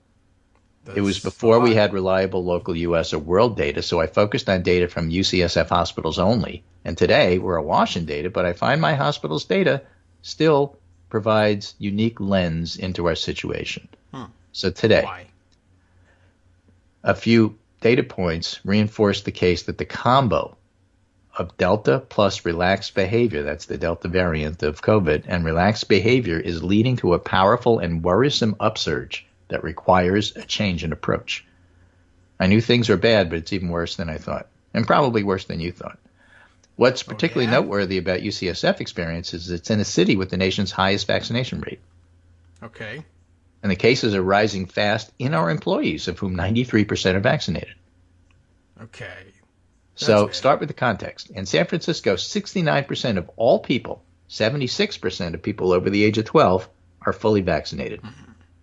it was before we had reliable local U.S. or world data, so I focused on data from UCSF hospitals only. And today, we're awash in data, but I find my hospital's data still provides unique lens into our situation. So today, Why? a few data points reinforce the case that the combo of Delta plus relaxed behavior, that's the Delta variant of COVID, and relaxed behavior is leading to a powerful and worrisome upsurge that requires a change in approach. I knew things are bad, but it's even worse than I thought, and probably worse than you thought. What's particularly noteworthy about UCSF experience is it's in a city with the nation's highest vaccination rate. Okay. And the cases are rising fast in our employees, of whom 93% are vaccinated. Okay. So bad. start with the context. In San Francisco, 69% of all people, 76% of people over the age of 12 are fully vaccinated.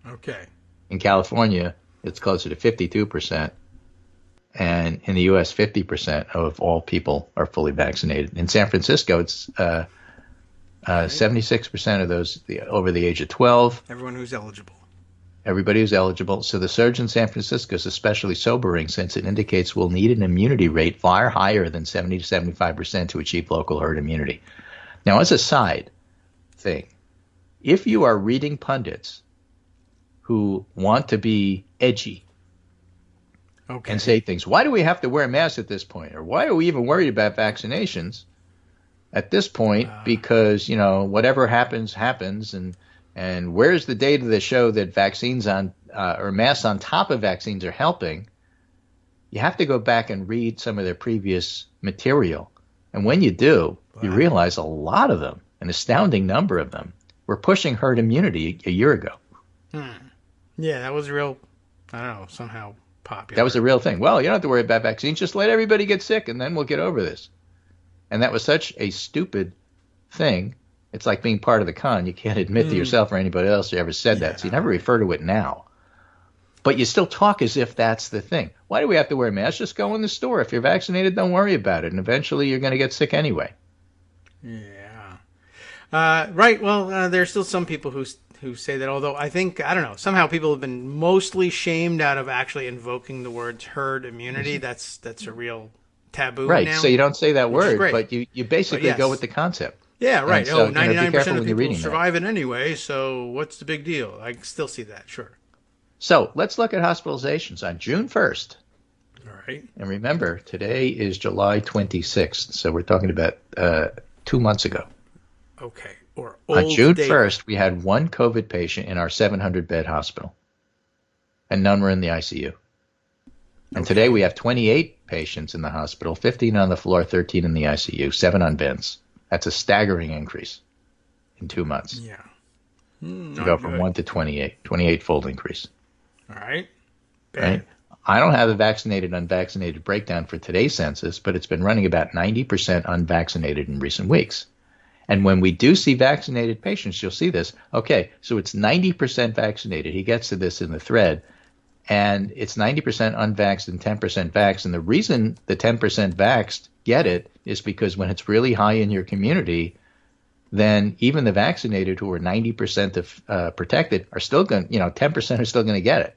Okay. In California, it's closer to 52%. And in the U.S., 50% of all people are fully vaccinated. In San Francisco, it's 76% of those over the age of 12. Everyone who's eligible. Everybody who's eligible. So the surge in San Francisco is especially sobering since it indicates we'll need an immunity rate far higher than 70 to 75% to achieve local herd immunity. Now, as a side thing, if you are reading pundits who want to be edgy and say things, why do we have to wear masks at this point? Or why are we even worried about vaccinations at this point? Because, you know, whatever happens, happens. And where's the data that show that vaccines or masks on top of vaccines are helping? You have to go back and read some of their previous material. And when you do, you realize a lot of them, an astounding number of them, were pushing herd immunity a year ago. Yeah, that was real, I don't know, somehow popular. That was a real thing. Well, you don't have to worry about vaccines. Just let everybody get sick, and then we'll get over this. And that was such a stupid thing. It's like being part of the con. You can't admit to yourself or anybody else you ever said that. So you never refer to it now. But you still talk as if that's the thing. Why do we have to wear masks? Just go in the store. If you're vaccinated, don't worry about it. And eventually you're going to get sick anyway. Yeah. Right. Well, there's still some people who say that, although I think, I don't know, somehow people have been mostly shamed out of actually invoking the words herd immunity. That's a real taboo now. Right. So you don't say that word, great. but you basically go with the concept. Yeah, right. So, 99% of people that. survive it anyway, so what's the big deal? I can still see that, sure. So let's look at hospitalizations on June 1st. All right. And remember, today is July 26th, so we're talking about 2 months ago. Okay. On June 1st, we had one COVID patient in our 700-bed hospital, and none were in the ICU. And today we have 28 patients in the hospital, 15 on the floor, 13 in the ICU, 7 on vents. That's a staggering increase in 2 months. Yeah. To go from 1 to 28, 28-fold increase. All right. Right? I don't have a vaccinated, unvaccinated breakdown for today's census, but it's been running about 90% unvaccinated in recent weeks. And when we do see vaccinated patients, you'll see this. Okay, so it's 90% vaccinated. He gets to this in the thread. And it's 90% unvaxxed and 10% vaxxed. And the reason the 10% vaxxed get it is because when it's really high in your community, then even the vaccinated who are 90% protected are still going, 10% are still going to get it.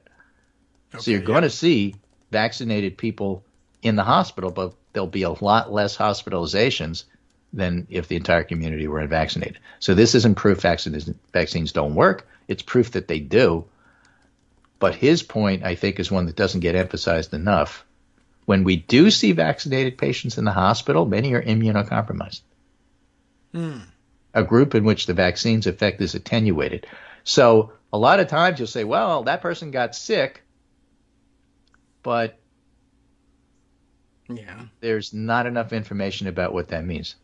Okay, so you're going to see vaccinated people in the hospital, but there'll be a lot less hospitalizations than if the entire community were unvaccinated. So this isn't proof vaccines don't work. It's proof that they do. But his point, I think, is one that doesn't get emphasized enough. When we do see vaccinated patients in the hospital, many are immunocompromised. A group in which the vaccine's effect is attenuated. So a lot of times you'll say, well, that person got sick, but there's not enough information about what that means.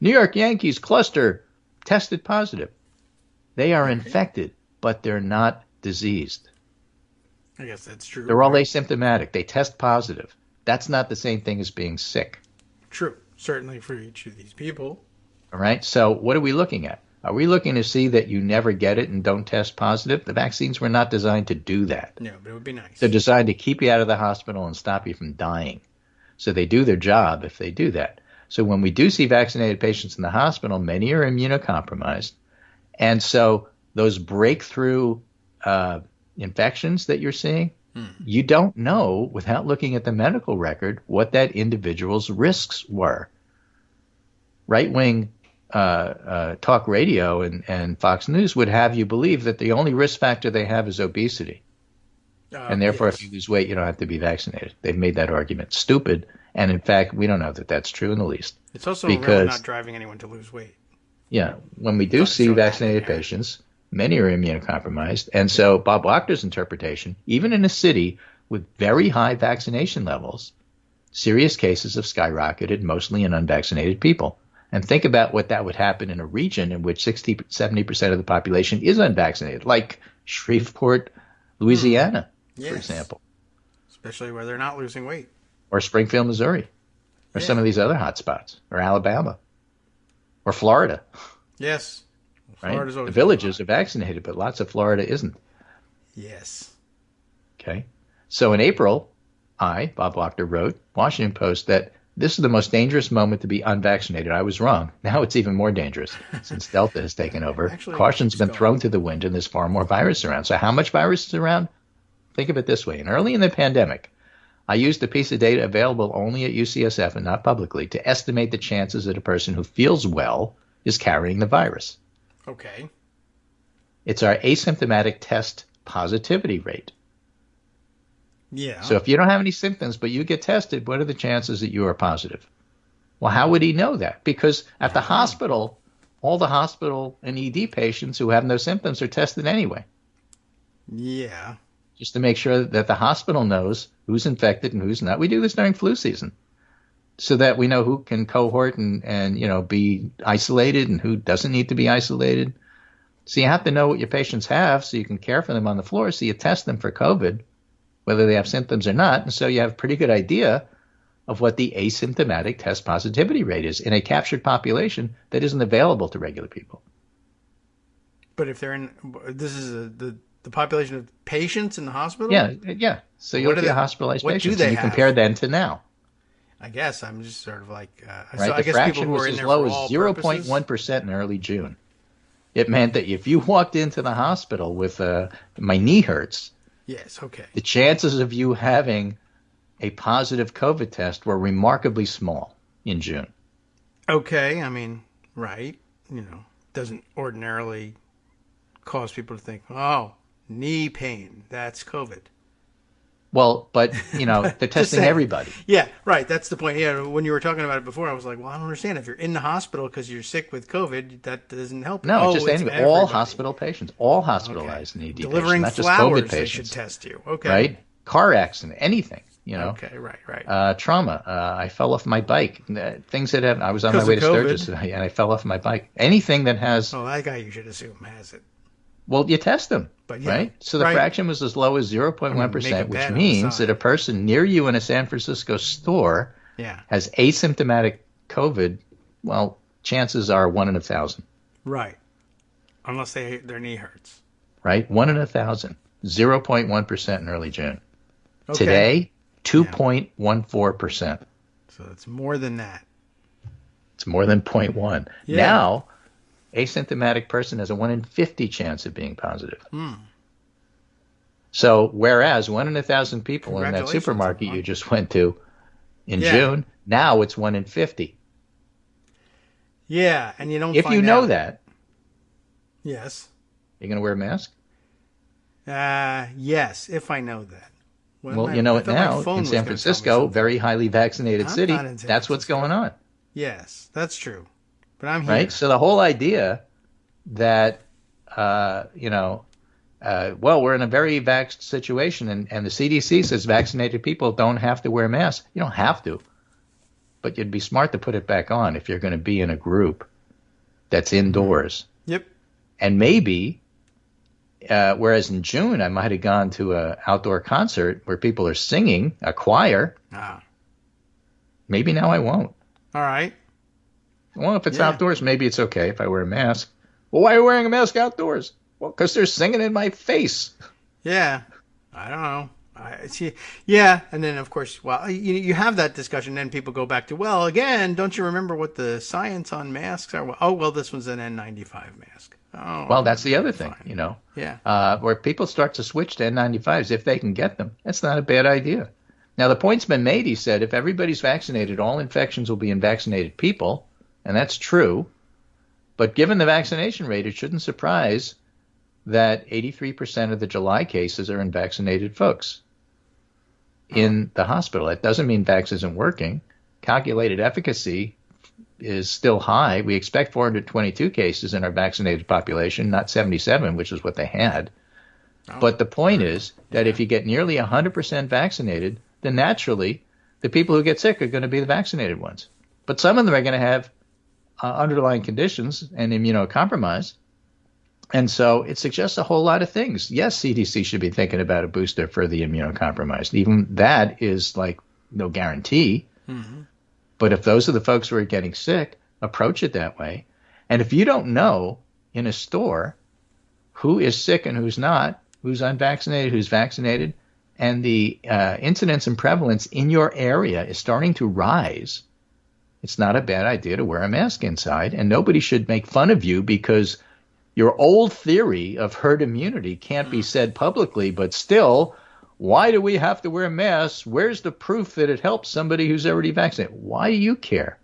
New York Yankees cluster tested positive. They are infected, but they're not diseased. I guess that's true. They're all asymptomatic. They test positive. That's not the same thing as being sick. True. Certainly for each of these people. All right. So what are we looking at? Are we looking to see that you never get it and don't test positive? The vaccines were not designed to do that. No, but it would be nice. They're designed to keep you out of the hospital and stop you from dying. So they do their job if they do that. So when we do see vaccinated patients in the hospital, many are immunocompromised. And so those breakthrough infections that you're seeing, you don't know without looking at the medical record what that individual's risks were. Right-wing talk radio and Fox News would have you believe that the only risk factor they have is obesity. And therefore, yes. if you lose weight, you don't have to be vaccinated. They've made that argument stupid. And in fact, we don't know that that's true in the least. It's also really not driving anyone to lose weight. Yeah. When we do see vaccinated patients, many are immunocompromised. And so Bob Wachtler's interpretation, even in a city with very high vaccination levels, serious cases have skyrocketed, mostly in unvaccinated people. And think about what that would happen in a region in which 60, 70% of the population is unvaccinated, like Shreveport, Louisiana, for example. Especially where they're not losing weight. Or Springfield, Missouri, or some of these other hot spots, or Alabama, or Florida. Yes. Right? The villages are vaccinated, but lots of Florida isn't. Yes. Okay. So in April, Bob Wachter, wrote, Washington Post, that this is the most dangerous moment to be unvaccinated. I was wrong. Now it's even more dangerous since Delta has taken over. Actually, caution's been thrown to the wind, and there's far more virus around. So how much virus is around? Think of it this way. And early in the pandemic, I used a piece of data available only at UCSF and not publicly to estimate the chances that a person who feels well is carrying the virus. Okay. It's our asymptomatic test positivity rate. Yeah. So if you don't have any symptoms, but you get tested, what are the chances that you are positive? Well, how would he know that? Because at the hospital, all the hospital and ED patients who have no symptoms are tested anyway. Yeah. Just to make sure that the hospital knows who's infected and who's not. We do this during flu season so that we know who can cohort and be isolated and who doesn't need to be isolated. So you have to know what your patients have so you can care for them on the floor. So you test them for COVID, whether they have symptoms or not. And so you have a pretty good idea of what the asymptomatic test positivity rate is in a captured population that isn't available to regular people. But if they're in, this is the population of patients in the hospital? Yeah. So you look at hospitalized patients and you compare then to now. I guess I'm just sort of like... right? So I the guess fraction people who was are in as there low for as all 0.1% in early June. It meant that if you walked into the hospital with my knee hurts, yes, okay, the chances of you having a positive COVID test were remarkably small in June. Okay, I mean, right, doesn't ordinarily cause people to think, oh, knee pain, that's COVID. Well, but, they're testing everybody. Yeah, right. That's the point. Yeah, when you were talking about it before, I was like, well, I don't understand. If you're in the hospital because you're sick with COVID, that doesn't help. No, it's just anybody. All hospital patients, all hospitalized and ED delivering patients, not flowers, just COVID patients. They should test you. Okay. Right? Car accident, anything, Okay, right. Trauma. I fell off my bike. Things that have, I was on my way to Sturgis today, and I fell off my bike. Anything that has... Oh, that guy you should assume has it. Well, you test them, right? So the fraction was as low as 0.1%, which means that a person near you in a San Francisco store has asymptomatic COVID. Well, chances are 1 in 1,000. Right. Unless their knee hurts. Right? 1 in 1,000. 0.1% in early June. Okay. Today, 2.14%. So it's more than that. It's more than 0.1. Yeah. Now, asymptomatic person has a 1 in 50 chance of being positive. So whereas 1 in 1,000 people in that supermarket you just went to in June, now it's 1 in 50. Yeah, and you don't. If you know that, yes, you're going to wear a mask. Yes, if I know that. Well, you know it now in San Francisco, very highly vaccinated city. That's what's going on. Yes, that's true. But I'm here. Right? So the whole idea that, well, we're in a very vaxxed situation, and the CDC says vaccinated people don't have to wear masks. You don't have to. But you'd be smart to put it back on if you're going to be in a group that's indoors. Yep. And maybe, whereas in June I might have gone to an outdoor concert where people are singing, a choir. Maybe now I won't. All right. Well, if it's outdoors, maybe it's okay if I wear a mask. Well, why are you wearing a mask outdoors? Well, because they're singing in my face. Yeah. I don't know. Yeah. And then, of course, well, you have that discussion. Then people go back to, well, again, don't you remember what the science on masks are? Oh, well, this one's an N95 mask. Oh, well, that's the other thing, Yeah. Where people start to switch to N95s if they can get them. That's not a bad idea. Now, the point's been made, he said, if everybody's vaccinated, all infections will be in vaccinated people. And that's true. But given the vaccination rate, it shouldn't surprise that 83% of the July cases are in vaccinated folks in the hospital. That doesn't mean vax isn't working. Calculated efficacy is still high. We expect 422 cases in our vaccinated population, not 77, which is what they had. But the point is that if you get nearly 100% vaccinated, then naturally the people who get sick are going to be the vaccinated ones. But some of them are going to have underlying conditions and immunocompromised. And so it suggests a whole lot of things. Yes, CDC should be thinking about a booster for the immunocompromised. Even that is like no guarantee. Mm-hmm. But if those are the folks who are getting sick, approach it that way. And if you don't know in a store who is sick and who's not, who's unvaccinated, who's vaccinated, and the incidence and prevalence in your area is starting to rise, it's not a bad idea to wear a mask inside. And nobody should make fun of you because your old theory of herd immunity can't be said publicly, but still, why do we have to wear masks? Where's the proof that it helps somebody who's already vaccinated? Why do you care?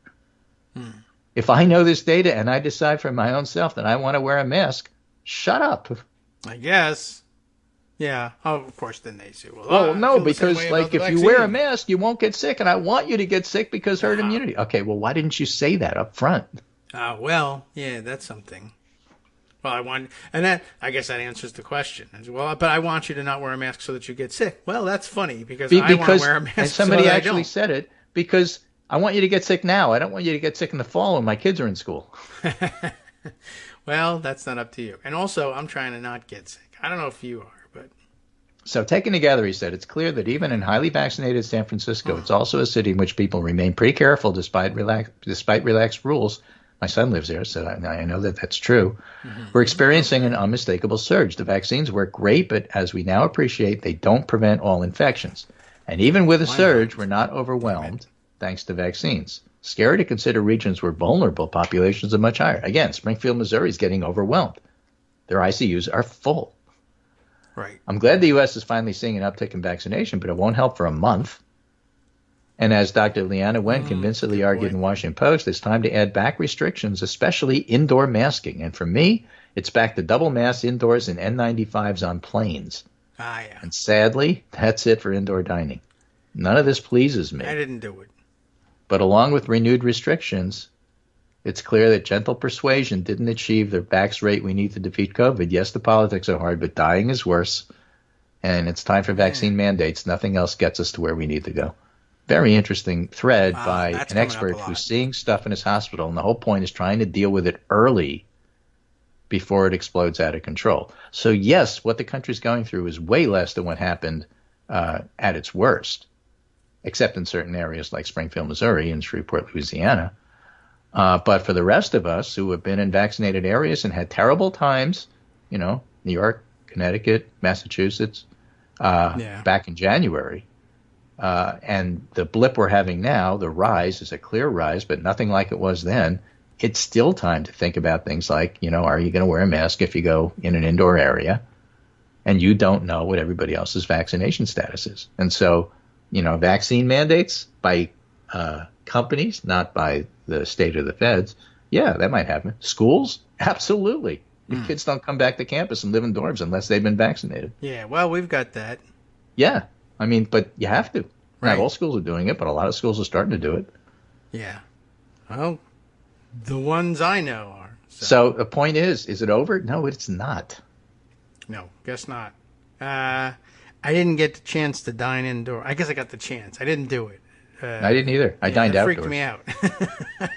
If I know this data and I decide for my own self that I want to wear a mask, shut up. I guess. Yeah. Oh, of course, then they say, well, no, because like if you wear a mask, you won't get sick, and I want you to get sick because herd immunity. Okay, well, why didn't you say that up front? Well, yeah, that's something. Well, I guess that answers the question as well. But I want you to not wear a mask so that you get sick. Well, that's funny because I want to wear a mask. And somebody actually said it because I want you to get sick now. I don't want you to get sick in the fall when my kids are in school. Well, that's not up to you. And also, I'm trying to not get sick. I don't know if you are, but. So taken together, he said, it's clear that even in highly vaccinated San Francisco, it's also a city in which people remain pretty careful despite relaxed rules. My son lives there, so I know that that's true. Mm-hmm. We're experiencing an unmistakable surge. The vaccines work great, but as we now appreciate, they don't prevent all infections. And even with a surge, we're not overwhelmed thanks to vaccines. Scary to consider regions where vulnerable populations are much higher. Again, Springfield, Missouri is getting overwhelmed. Their ICUs are full. Right. I'm glad the U.S. is finally seeing an uptick in vaccination, but it won't help for a month. And as Dr. Leanna Wen convincingly argued in Washington Post, it's time to add back restrictions, especially indoor masking. And for me, it's back to double masks indoors and N95s on planes. Yeah. And sadly, that's it for indoor dining. None of this pleases me. I didn't do it. But along with renewed restrictions, it's clear that gentle persuasion didn't achieve the vax rate we need to defeat COVID. Yes, the politics are hard, but dying is worse. And it's time for vaccine mandates. Nothing else gets us to where we need to go. Very interesting thread by an expert who's seeing stuff in his hospital, and the whole point is trying to deal with it early before it explodes out of control. So, yes, what the country's going through is way less than what happened at its worst, except in certain areas like Springfield, Missouri, and Shreveport, Louisiana. But for the rest of us who have been in vaccinated areas and had terrible times, New York, Connecticut, Massachusetts, back in January, and the blip we're having now, the rise is a clear rise, but nothing like it was then. It's still time to think about things like, are you going to wear a mask if you go in an indoor area and you don't know what everybody else's vaccination status is? And so, vaccine mandates by companies, not by the state or the feds. Yeah, that might happen. Schools? Absolutely. Your kids don't come back to campus and live in dorms unless they've been vaccinated. Yeah, well, we've got that. Yeah. I mean, but you have to. Right. Not all schools are doing it, but a lot of schools are starting to do it. Yeah. Well, the ones I know are. So the point is it over? No, it's not. No, guess not. I didn't get the chance to dine indoor. I guess I got the chance. I didn't do it. I didn't either. I dined outdoors. Freaked me out.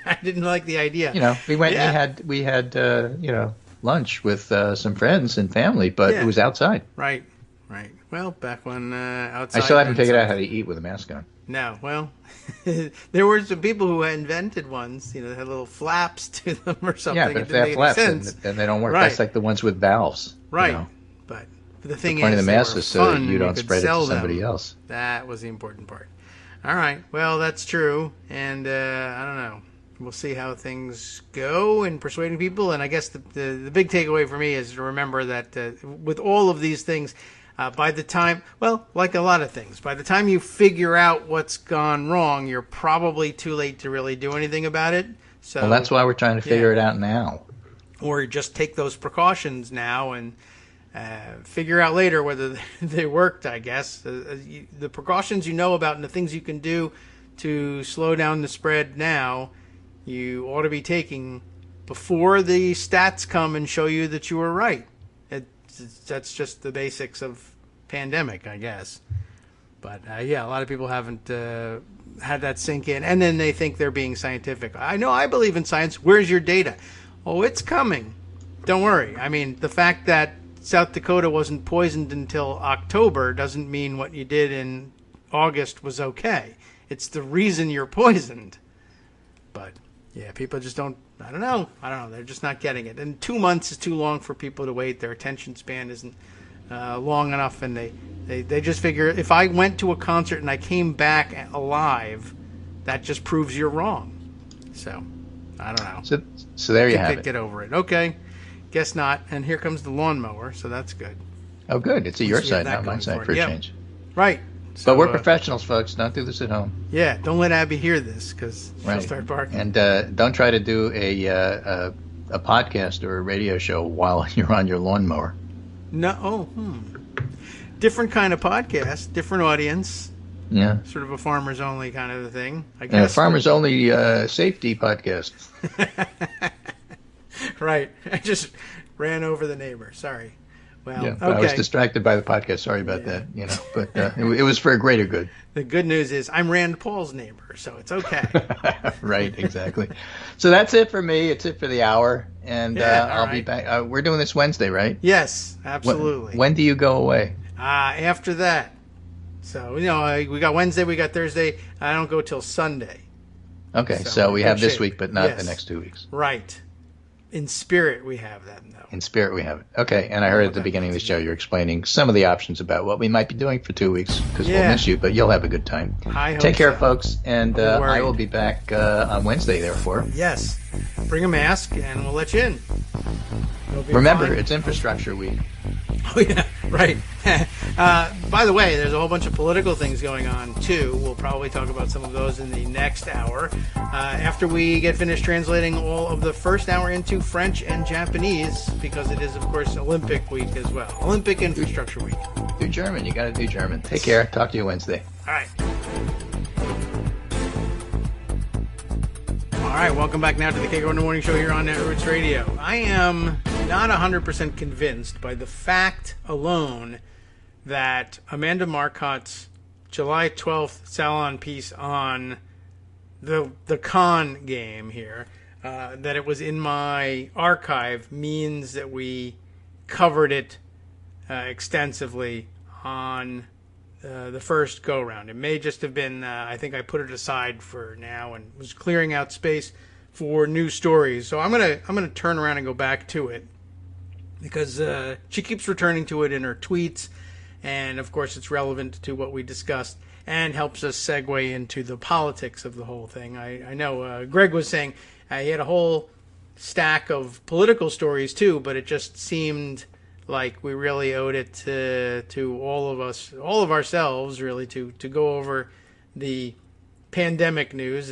I didn't like the idea. We went and we had lunch with some friends and family, but it was outside. Right. Well, back when outside. I still haven't figured out how to eat with a mask on. No, well, there were some people who invented ones, that had little flaps to them or something. Yeah, but if they have flaps, then they don't work. Right. That's like the ones with valves. Right. But the thing point is, of the mask is so that you don't spread it to somebody else. That was the important part. All right. Well, that's true. And I don't know. We'll see how things go in persuading people. And I guess the big takeaway for me is to remember that with all of these things, by the time, like a lot of things, by the time you figure out what's gone wrong, you're probably too late to really do anything about it. So, that's why we're trying to figure it out now. or just take those precautions now and figure out later whether they worked, I guess. The precautions you know about and the things you can do to slow down the spread now, you ought to be taking before the stats come and show you that you were right. That's just the basics of pandemic, I guess. But yeah, a lot of people haven't had that sink in, and then they think they're being scientific. I know I believe in science. Where's your data? Oh, it's coming. Don't worry. I mean, the fact that South Dakota wasn't poisoned until October doesn't mean what you did in August was okay. It's the reason you're poisoned. But yeah, people just don't. I don't know. They're just not getting it. And 2 months is too long for people to wait. Their attention span isn't long enough, and they just figure if I went to a concert and I came back alive, that just proves you're wrong. So I don't know. So there you have it. Get over it. Okay, guess not. And here comes the lawnmower, so that's good. Oh, good. It's your side, not my side, for a change. Right. So, but we're professionals, folks. Don't do this at home. Yeah, don't let Abby hear this because she'll start barking. And don't try to do a podcast or a radio show while you're on your lawnmower. No. Different kind of podcast, different audience. Yeah. Sort of a farmers only kind of a thing, I guess. Farmers only safety podcast. Right. I just ran over the neighbor. Sorry. Well, yeah, okay. I was distracted by the podcast. Sorry about that. But it was for a greater good. The good news is I'm Rand Paul's neighbor, so it's okay. Right, exactly. So that's it for me. It's it for the hour, and I'll be back. We're doing this Wednesday, right? Yes, absolutely. When do you go away? After that. So we got Wednesday, we got Thursday. I don't go till Sunday. Okay, so we have this week, but not the next 2 weeks. Right. In spirit, we have that, though. In spirit, we have it. Okay, and I heard at the beginning of the show you're explaining some of the options about what we might be doing for 2 weeks, because we'll miss you, but you'll have a good time. Take care, folks, and I will be back on Wednesday, therefore. Yes. Bring a mask, and we'll let you in. Remember, it's Infrastructure Week. Oh, yeah, right. By the way, there's a whole bunch of political things going on, too. We'll probably talk about some of those in the next hour. After we get finished translating all of the first hour into French and Japanese, because it is, of course, Olympic week as well. Olympic Infrastructure Week. Do German. You got to do German. Take care. Talk to you Wednesday. All right. All right, welcome back now to the Kagro in the Morning Show here on Roots Radio. I am not 100% convinced by the fact alone that Amanda Marcotte's July 12th Salon piece on the con game here, that it was in my archive, means that we covered it extensively on the first go-round. It may just have been, I think I put it aside for now and was clearing out space for new stories. So I'm gonna turn around and go back to it, because she keeps returning to it in her tweets, and of course it's relevant to what we discussed and helps us segue into the politics of the whole thing. I know Greg was saying he had a whole stack of political stories too, but it just seemed like we really owed it to all of us, all of ourselves, really, to go over the pandemic news.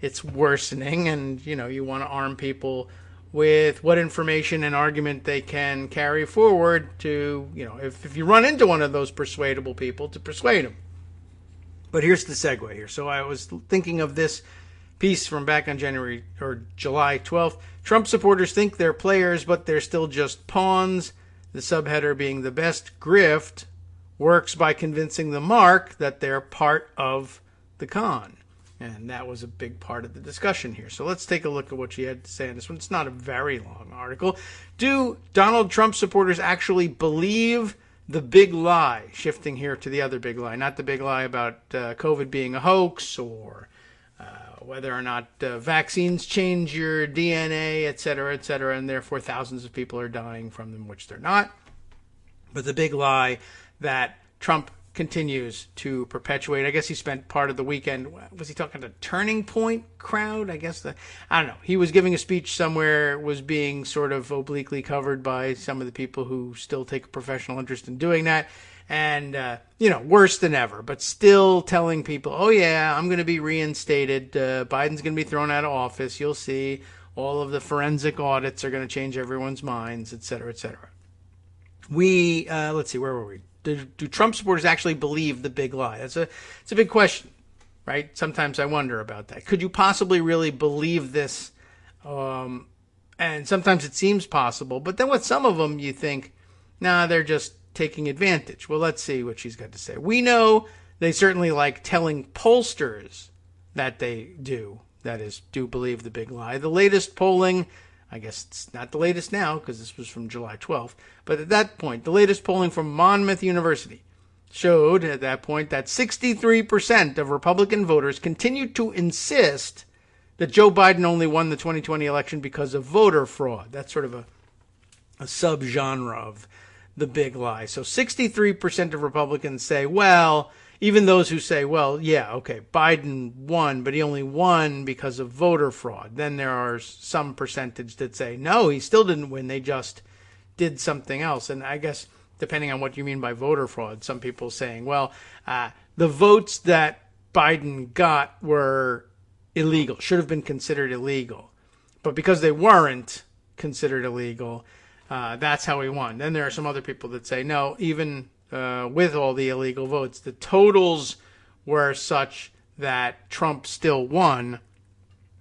It's worsening, and you want to arm people with what information and argument they can carry forward to, if you run into one of those persuadable people, to persuade them. But here's the segue here. So I was thinking of this piece from back on July 12th. Trump supporters think they're players, but they're still just pawns. The subheader being the best grift works by convincing the mark that they're part of the con. And that was a big part of the discussion here. So let's take a look at what she had to say on this one. It's not a very long article. Do Donald Trump supporters actually believe the big lie? Shifting here to the other big lie. Not the big lie about COVID being a hoax, or whether or not vaccines change your DNA, et cetera, and therefore thousands of people are dying from them, which they're not. But the big lie that Trump continues to perpetuate. I guess he spent part of the weekend, was he talking to Turning Point crowd? I don't know. He was giving a speech somewhere, was being sort of obliquely covered by some of the people who still take a professional interest in doing that. And, worse than ever, but still telling people, oh yeah, I'm going to be reinstated. Biden's going to be thrown out of office. You'll see. all of the forensic audits are going to change everyone's minds, et cetera, et cetera. Let's see, where were we? Do Trump supporters actually believe the big lie? It's a big question, right? Sometimes I wonder about that. Could you possibly really believe this? And sometimes it seems possible, but then with some of them, you think, nah, they're just taking advantage. Well, let's see what she's got to say. We know they certainly like telling pollsters that they do believe the big lie. The latest polling, I guess it's not the latest now because this was from July 12th, but at that point, the latest polling from Monmouth University showed at that point that 63% of Republican voters continued to insist that Joe Biden only won the 2020 election because of voter fraud. That's sort of a subgenre of the big lie. So 63% of Republicans say, well, even those who say, well, yeah, okay, Biden won, but he only won because of voter fraud. Then there are some percentage that say, no, he still didn't win. They just did something else. And I guess depending on what you mean by voter fraud, some people saying, well, the votes that Biden got were illegal, should have been considered illegal. But because they weren't considered illegal, that's how he won. Then there are some other people that say, no, even with all the illegal votes, the totals were such that Trump still won,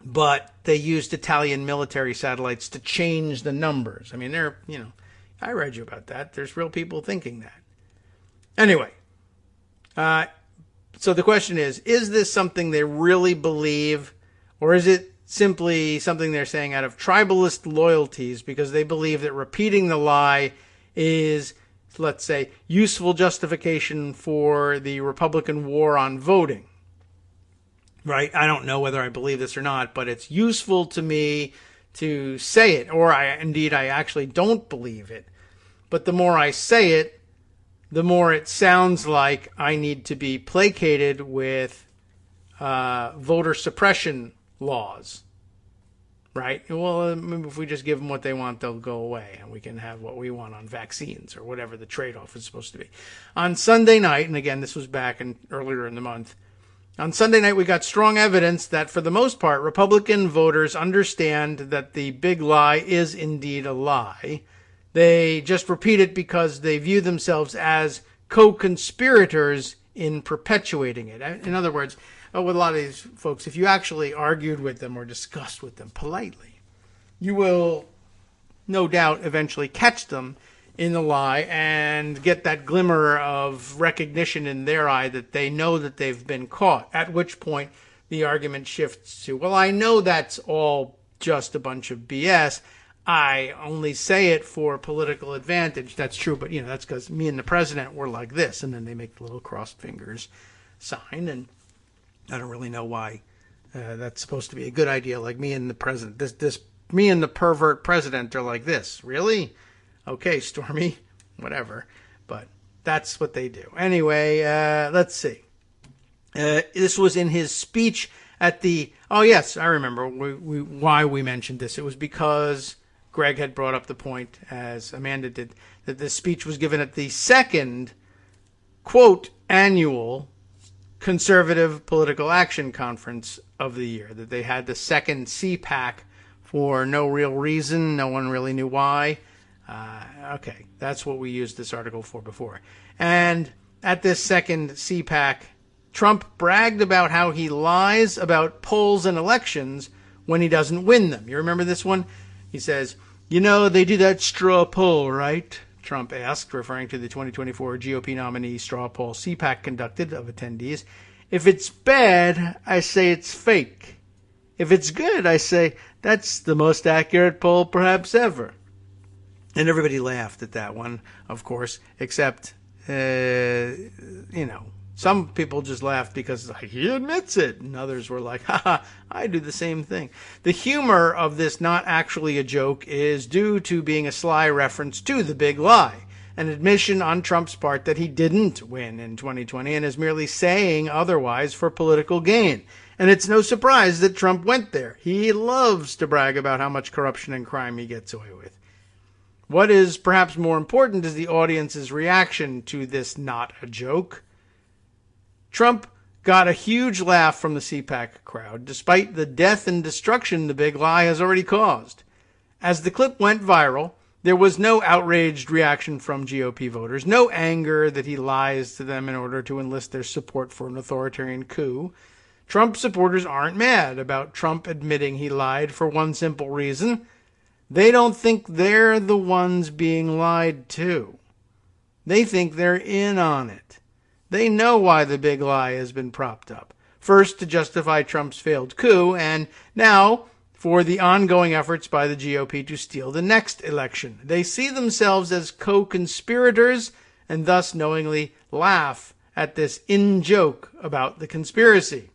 but they used Italian military satellites to change the numbers. I mean, I read you about that. There's real people thinking that. Anyway, so the question is this something they really believe, or is it simply something they're saying out of tribalist loyalties because they believe that repeating the lie is, let's say, useful justification for the Republican war on voting? Right? I don't know whether I believe this or not, but it's useful to me to say it, or I actually don't believe it. But the more I say it, the more it sounds like I need to be placated with voter suppression laws, right? Well, if we just give them what they want, they'll go away, and we can have what we want on vaccines or whatever the trade-off is supposed to be. On Sunday night, and again, this was back earlier in the month, on Sunday night we got strong evidence that for the most part, Republican voters understand that the big lie is indeed a lie. They just repeat it because they view themselves as co-conspirators in perpetuating it. In other words, with a lot of these folks, if you actually argued with them or discussed with them politely, you will no doubt eventually catch them in the lie and get that glimmer of recognition in their eye that they know that they've been caught, at which point the argument shifts to, well, I know that's all just a bunch of BS. I only say it for political advantage. That's true, but that's because me and the president were like this, and then they make the little crossed fingers sign, and I don't really know why that's supposed to be a good idea. Like me and the president, me and the pervert president are like this. Really? Okay, Stormy, whatever. But that's what they do. Anyway, let's see. This was in his speech at the. Oh yes, I remember why we mentioned this. It was because Greg had brought up the point, as Amanda did, that this speech was given at the second, quote, annual Conservative Political Action Conference of the year, that they had the second CPAC for no real reason. No one really knew why. Okay, that's what we used this article for before. And at this second CPAC, Trump bragged about how he lies about polls and elections when he doesn't win them. You remember this one? He says, they do that straw poll, right? Trump asked, referring to the 2024 GOP nominee straw poll CPAC conducted of attendees. If it's bad, I say it's fake. If it's good, I say that's the most accurate poll perhaps ever. And everybody laughed at that one, of course, except, some people just laughed because he admits it. And others were like, haha, I do the same thing. The humor of this not actually a joke is due to being a sly reference to the big lie, an admission on Trump's part that he didn't win in 2020 and is merely saying otherwise for political gain. And it's no surprise that Trump went there. He loves to brag about how much corruption and crime he gets away with. What is perhaps more important is the audience's reaction to this not a joke. Trump got a huge laugh from the CPAC crowd, despite the death and destruction the big lie has already caused. As the clip went viral, there was no outraged reaction from GOP voters, no anger that he lies to them in order to enlist their support for an authoritarian coup. Trump supporters aren't mad about Trump admitting he lied for one simple reason. They don't think they're the ones being lied to. They think they're in on it. They know why the big lie has been propped up. First, to justify Trump's failed coup, and now for the ongoing efforts by the GOP to steal the next election. They see themselves as co-conspirators and thus knowingly laugh at this in-joke about the conspiracy.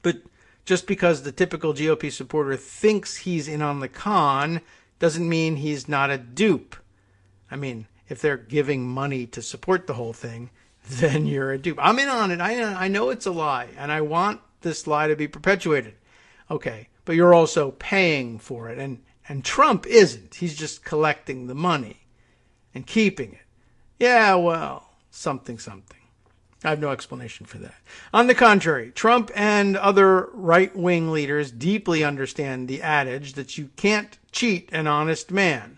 But just because the typical GOP supporter thinks he's in on the con doesn't mean he's not a dupe. I mean, if they're giving money to support the whole thing, then you're a dupe. I'm in on it. I know it's a lie, and I want this lie to be perpetuated. Okay, but you're also paying for it, and Trump isn't. He's just collecting the money and keeping it. Yeah, well, something. I have no explanation for that. On the contrary, Trump and other right-wing leaders deeply understand the adage that you can't cheat an honest man.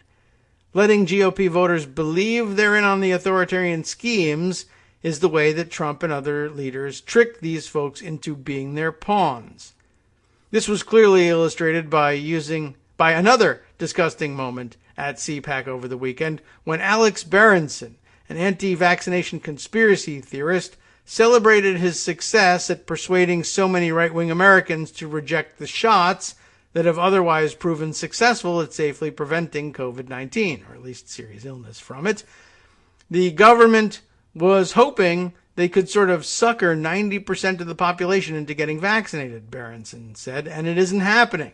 Letting GOP voters believe they're in on the authoritarian schemes is the way that Trump and other leaders trick these folks into being their pawns. This was clearly illustrated by another disgusting moment at CPAC over the weekend when Alex Berenson, an anti-vaccination conspiracy theorist, celebrated his success at persuading so many right-wing Americans to reject the shots that have otherwise proven successful at safely preventing COVID-19, or at least serious illness from it. The government was hoping they could sort of sucker 90% of the population into getting vaccinated, Berenson said, and it isn't happening.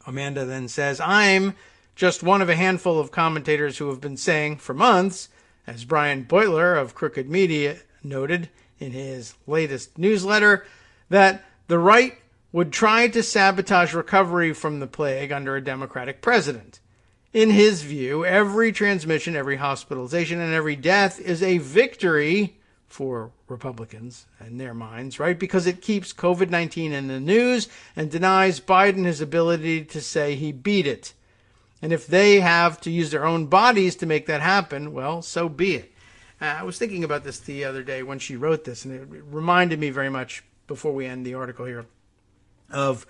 Amanda then says, I'm just one of a handful of commentators who have been saying for months, as Brian Beutler of Crooked Media noted in his latest newsletter, that the right would try to sabotage recovery from the plague under a Democratic president. In his view, every transmission, every hospitalization, and every death is a victory for Republicans in their minds, right? Because it keeps COVID-19 in the news and denies Biden his ability to say he beat it. And if they have to use their own bodies to make that happen, well, so be it. I was thinking about this the other day when she wrote this, and it reminded me very much, before we end the article here, of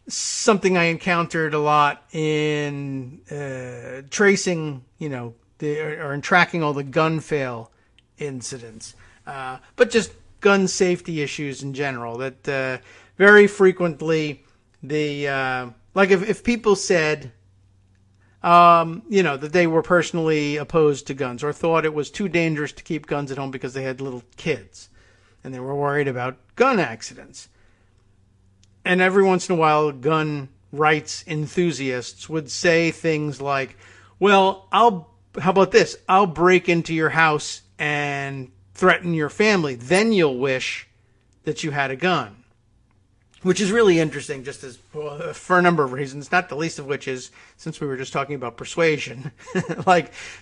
something I encountered a lot in tracing, or in tracking all the gun fail incidents, but just gun safety issues in general. That very frequently if people said, that they were personally opposed to guns or thought it was too dangerous to keep guns at home because they had little kids and they were worried about gun accidents. And every once in a while, gun rights enthusiasts would say things like, well, how about this? I'll break into your house and threaten your family. Then you'll wish that you had a gun. Which is really interesting, just as for a number of reasons, not the least of which is, since we were just talking about persuasion,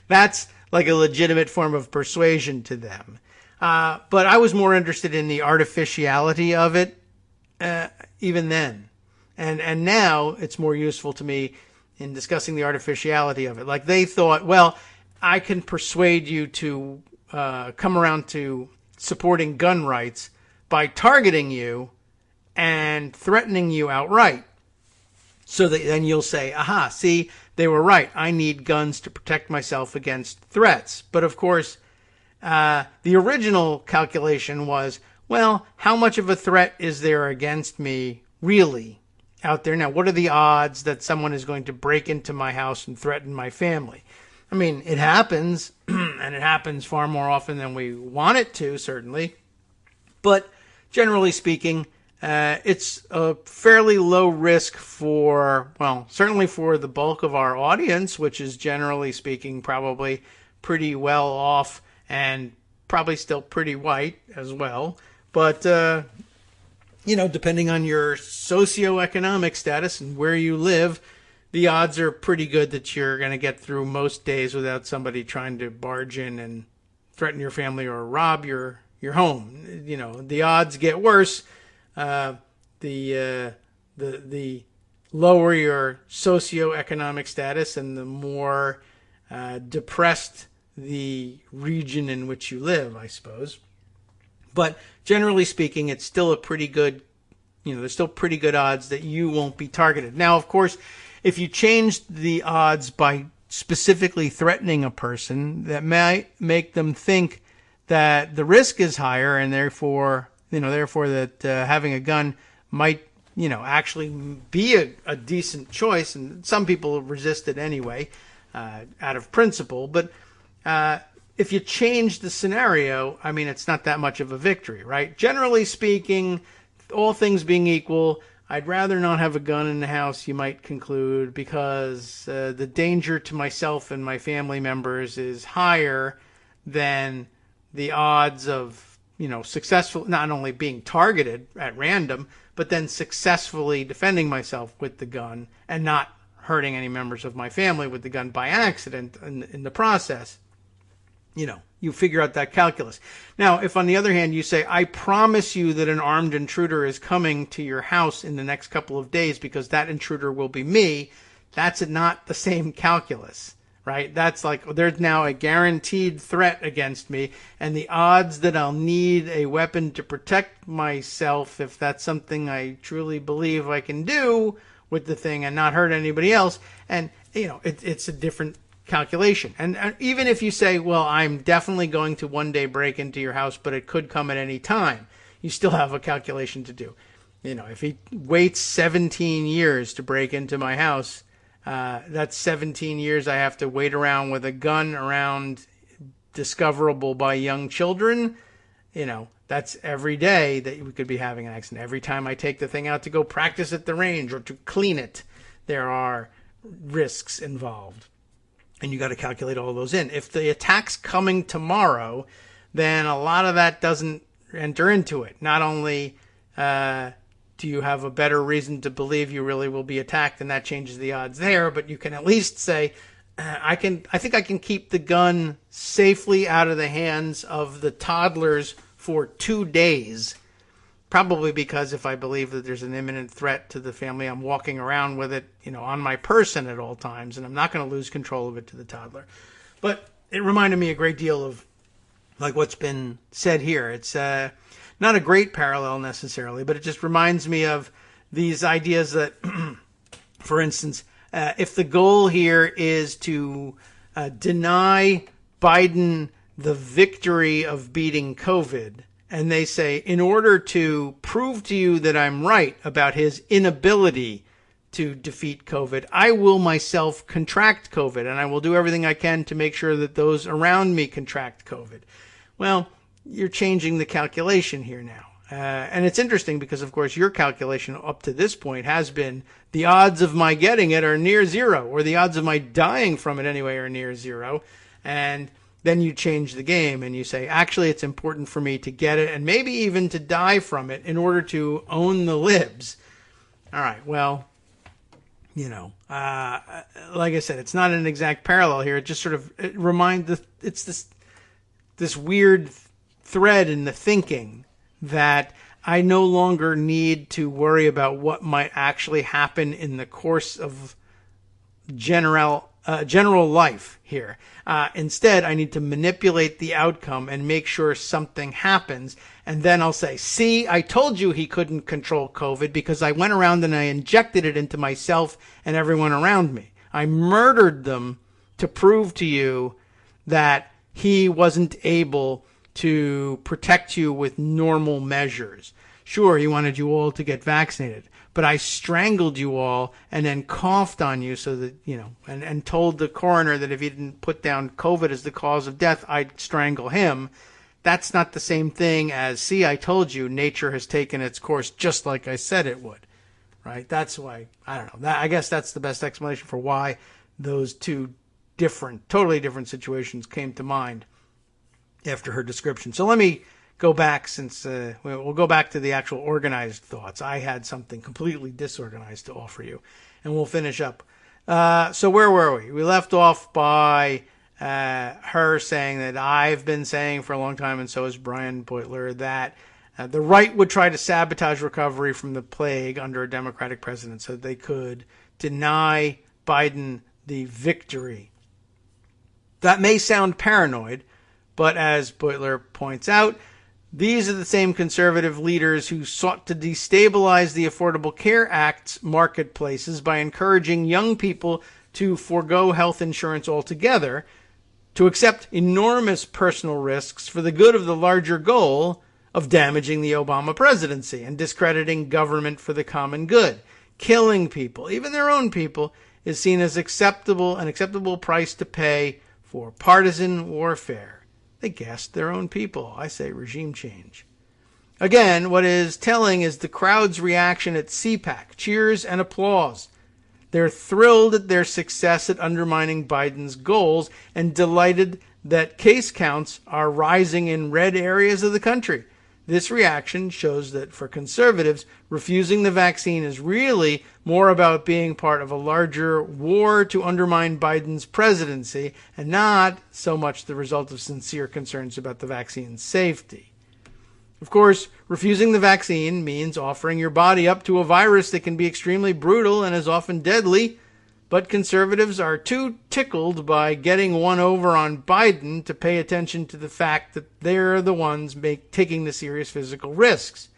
that's like a legitimate form of persuasion to them. But I was more interested in the artificiality of it, even then. And now it's more useful to me in discussing the artificiality of it. Like they thought, well, I can persuade you to come around to supporting gun rights by targeting you and threatening you outright. So that then you'll say, aha, see, they were right. I need guns to protect myself against threats. But of course, the original calculation was, well, how much of a threat is there against me really out there now? What are the odds that someone is going to break into my house and threaten my family? I mean, it happens, and it happens far more often than we want it to, certainly. But generally speaking, it's a fairly low risk certainly for the bulk of our audience, which is generally speaking probably pretty well off and probably still pretty white as well. But, depending on your socioeconomic status and where you live, the odds are pretty good that you're going to get through most days without somebody trying to barge in and threaten your family or rob your your home. The odds get worse. The lower your socioeconomic status and the more depressed the region in which you live, I suppose. But generally speaking, it's still a pretty good, there's still pretty good odds that you won't be targeted. Now, of course, if you change the odds by specifically threatening a person, that might make them think that the risk is higher, and therefore that having a gun might, actually be a decent choice. And some people resist it anyway, out of principle. But if you change the scenario, I mean, it's not that much of a victory, right? Generally speaking, all things being equal, I'd rather not have a gun in the house, you might conclude, because the danger to myself and my family members is higher than the odds of, successful, not only being targeted at random, but then successfully defending myself with the gun and not hurting any members of my family with the gun by accident in the process. You figure out that calculus. Now, if on the other hand you say, I promise you that an armed intruder is coming to your house in the next couple of days because that intruder will be me, that's not the same calculus, right? That's like, there's now a guaranteed threat against me, and the odds that I'll need a weapon to protect myself, if that's something I truly believe I can do with the thing and not hurt anybody else, and, it's a different calculation. And even if you say, well, I'm definitely going to one day break into your house, but it could come at any time, you still have a calculation to do. If he waits 17 years to break into my house, that's 17 years I have to wait around with a gun around discoverable by young children. That's every day that we could be having an accident. Every time I take the thing out to go practice at the range or to clean it, there are risks involved. And you got to calculate all those in. If the attack's coming tomorrow, then a lot of that doesn't enter into it. Not only do you have a better reason to believe you really will be attacked, and that changes the odds there, but you can at least say, I think I can keep the gun safely out of the hands of the toddlers for 2 days. Probably because if I believe that there's an imminent threat to the family, I'm walking around with it, on my person at all times, and I'm not going to lose control of it to the toddler. But it reminded me a great deal of like what's been said here. It's not a great parallel necessarily, but it just reminds me of these ideas that, for instance, if the goal here is to deny Biden the victory of beating COVID, and they say, in order to prove to you that I'm right about his inability to defeat COVID, I will myself contract COVID, and I will do everything I can to make sure that those around me contract COVID. Well, you're changing the calculation here now. And it's interesting because, of course, your calculation up to this point has been the odds of my getting it are near zero, or the odds of my dying from it anyway are near zero. And then you change the game and you say, actually, it's important for me to get it and maybe even to die from it in order to own the libs. All right, well, like I said, it's not an exact parallel here. It just sort of it's this weird thread in the thinking that I no longer need to worry about what might actually happen in the course of general life here. Instead, I need to manipulate the outcome and make sure something happens. And then I'll say, see, I told you he couldn't control COVID because I went around and I injected it into myself and everyone around me. I murdered them to prove to you that he wasn't able to protect you with normal measures. Sure, he wanted you all to get vaccinated, but I strangled you all and then coughed on you so that, and told the coroner that if he didn't put down COVID as the cause of death, I'd strangle him. That's not the same thing as, see, I told you nature has taken its course just like I said it would, right? That's why, I don't know. I guess that's the best explanation for why those two totally different situations came to mind after her description. So let me go back, since we'll go back to the actual organized thoughts. I had something completely disorganized to offer you, and we'll finish up. So where were we? We left off by her saying that I've been saying for a long time, and so has Brian Beutler, that the right would try to sabotage recovery from the plague under a Democratic president so that they could deny Biden the victory. That may sound paranoid, but as Beutler points out, these are the same conservative leaders who sought to destabilize the Affordable Care Act's marketplaces by encouraging young people to forego health insurance altogether, to accept enormous personal risks for the good of the larger goal of damaging the Obama presidency and discrediting government for the common good. Killing people, even their own people, is seen as an acceptable price to pay for partisan warfare. They gassed their own people. I say regime change. Again, what is telling is the crowd's reaction at CPAC. Cheers and applause. They're thrilled at their success at undermining Biden's goals and delighted that case counts are rising in red areas of the country. This reaction shows that for conservatives, refusing the vaccine is really more about being part of a larger war to undermine Biden's presidency and not so much the result of sincere concerns about the vaccine's safety. Of course, refusing the vaccine means offering your body up to a virus that can be extremely brutal and is often deadly, but conservatives are too tickled by getting one over on Biden to pay attention to the fact that they're the ones taking the serious physical risks.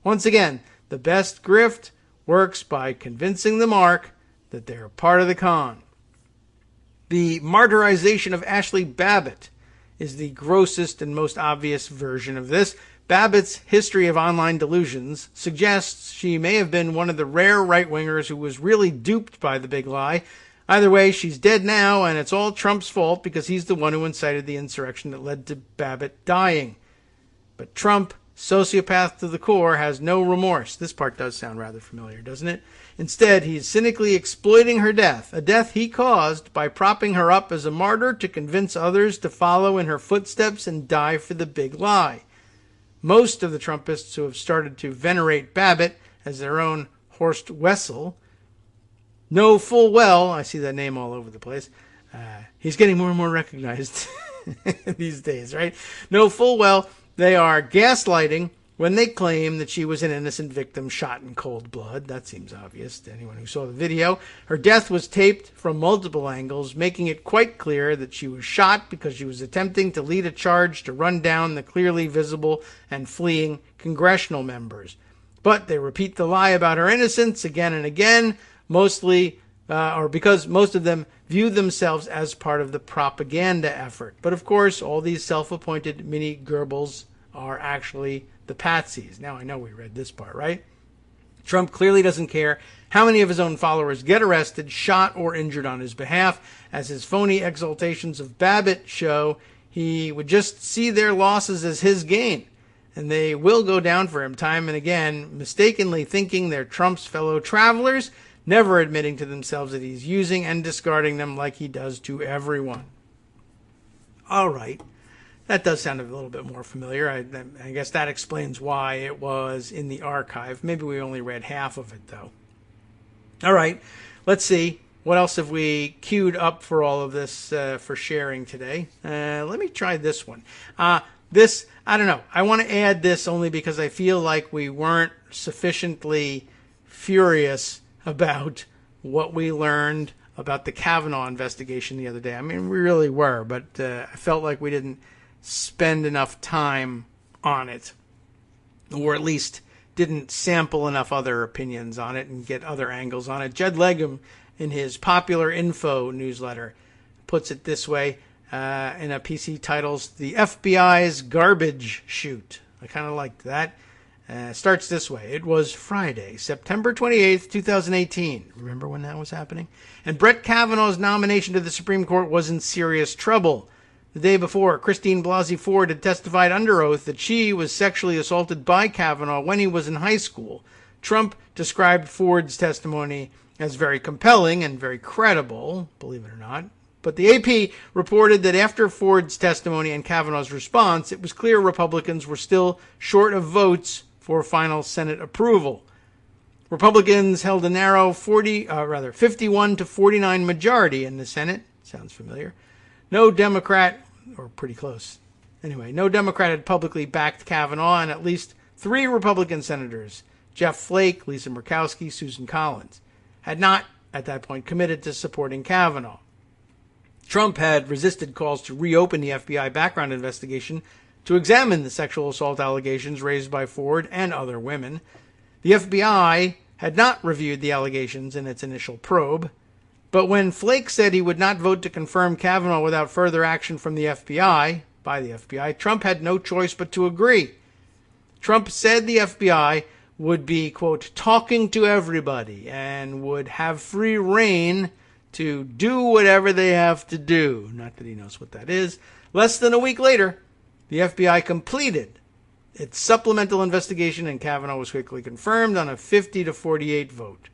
Once again, the best grift works by convincing the mark that they're part of the con. The martyrization of Ashley Babbitt is the grossest and most obvious version of this. Babbitt's history of online delusions suggests she may have been one of the rare right-wingers who was really duped by the big lie. Either way, she's dead now, and it's all Trump's fault because he's the one who incited the insurrection that led to Babbitt dying. But Trump, sociopath to the core, has no remorse. This part does sound rather familiar, doesn't it? Instead, he's cynically exploiting her death, a death he caused by propping her up as a martyr to convince others to follow in her footsteps and die for the big lie. Most of the Trumpists who have started to venerate Babbitt as their own Horst Wessel know full well, I see that name all over the place, he's getting more and more recognized these days, right? Know full well they are gaslighting when they claim that she was an innocent victim shot in cold blood. That seems obvious to anyone who saw the video. Her death was taped from multiple angles, making it quite clear that she was shot because she was attempting to lead a charge to run down the clearly visible and fleeing congressional members. But they repeat the lie about her innocence again and again, mostly because most of them view themselves as part of the propaganda effort. But of course, all these self-appointed mini Goebbels are actually the patsies. Now I know we read this part, right? Trump clearly doesn't care how many of his own followers get arrested, shot, or injured on his behalf. As his phony exaltations of Babbitt show, he would just see their losses as his gain. And they will go down for him time and again, mistakenly thinking they're Trump's fellow travelers, never admitting to themselves that he's using and discarding them like he does to everyone. All right. That does sound a little bit more familiar. I guess that explains why it was in the archive. Maybe we only read half of it, though. All right, let's see. What else have we queued up for all of this for sharing today? Let me try this one. I don't know. I want to add this only because I feel like we weren't sufficiently furious about what we learned about the Kavanaugh investigation the other day. I mean, we really were, but I felt like we didn't spend enough time on it, or at least didn't sample enough other opinions on it and get other angles on it. Jed Legum, in his Popular Info newsletter, puts it this way in a piece he titles The FBI's Garbage Chute. I kind of liked that. Starts this way. It was Friday, September 28th, 2018. Remember when that was happening? And Brett Kavanaugh's nomination to the Supreme Court was in serious trouble. The day before, Christine Blasey Ford had testified under oath that she was sexually assaulted by Kavanaugh when he was in high school. Trump described Ford's testimony as very compelling and very credible, believe it or not. But the AP reported that after Ford's testimony and Kavanaugh's response, it was clear Republicans were still short of votes for final Senate approval. Republicans held a narrow 51 to 49 majority in the Senate. Sounds familiar. No Democrat, or pretty close. Anyway, no Democrat had publicly backed Kavanaugh, and at least 3 Republican senators, Jeff Flake, Lisa Murkowski, Susan Collins, had not, at that point, committed to supporting Kavanaugh. Trump had resisted calls to reopen the FBI background investigation to examine the sexual assault allegations raised by Ford and other women. The FBI had not reviewed the allegations in its initial probe, but when Flake said he would not vote to confirm Kavanaugh without further action from the FBI, by the FBI, Trump had no choice but to agree. Trump said the FBI would be, quote, talking to everybody and would have free reign to do whatever they have to do. Not that he knows what that is. Less than a week later, the FBI completed its supplemental investigation, and Kavanaugh was quickly confirmed on a 50-48 vote.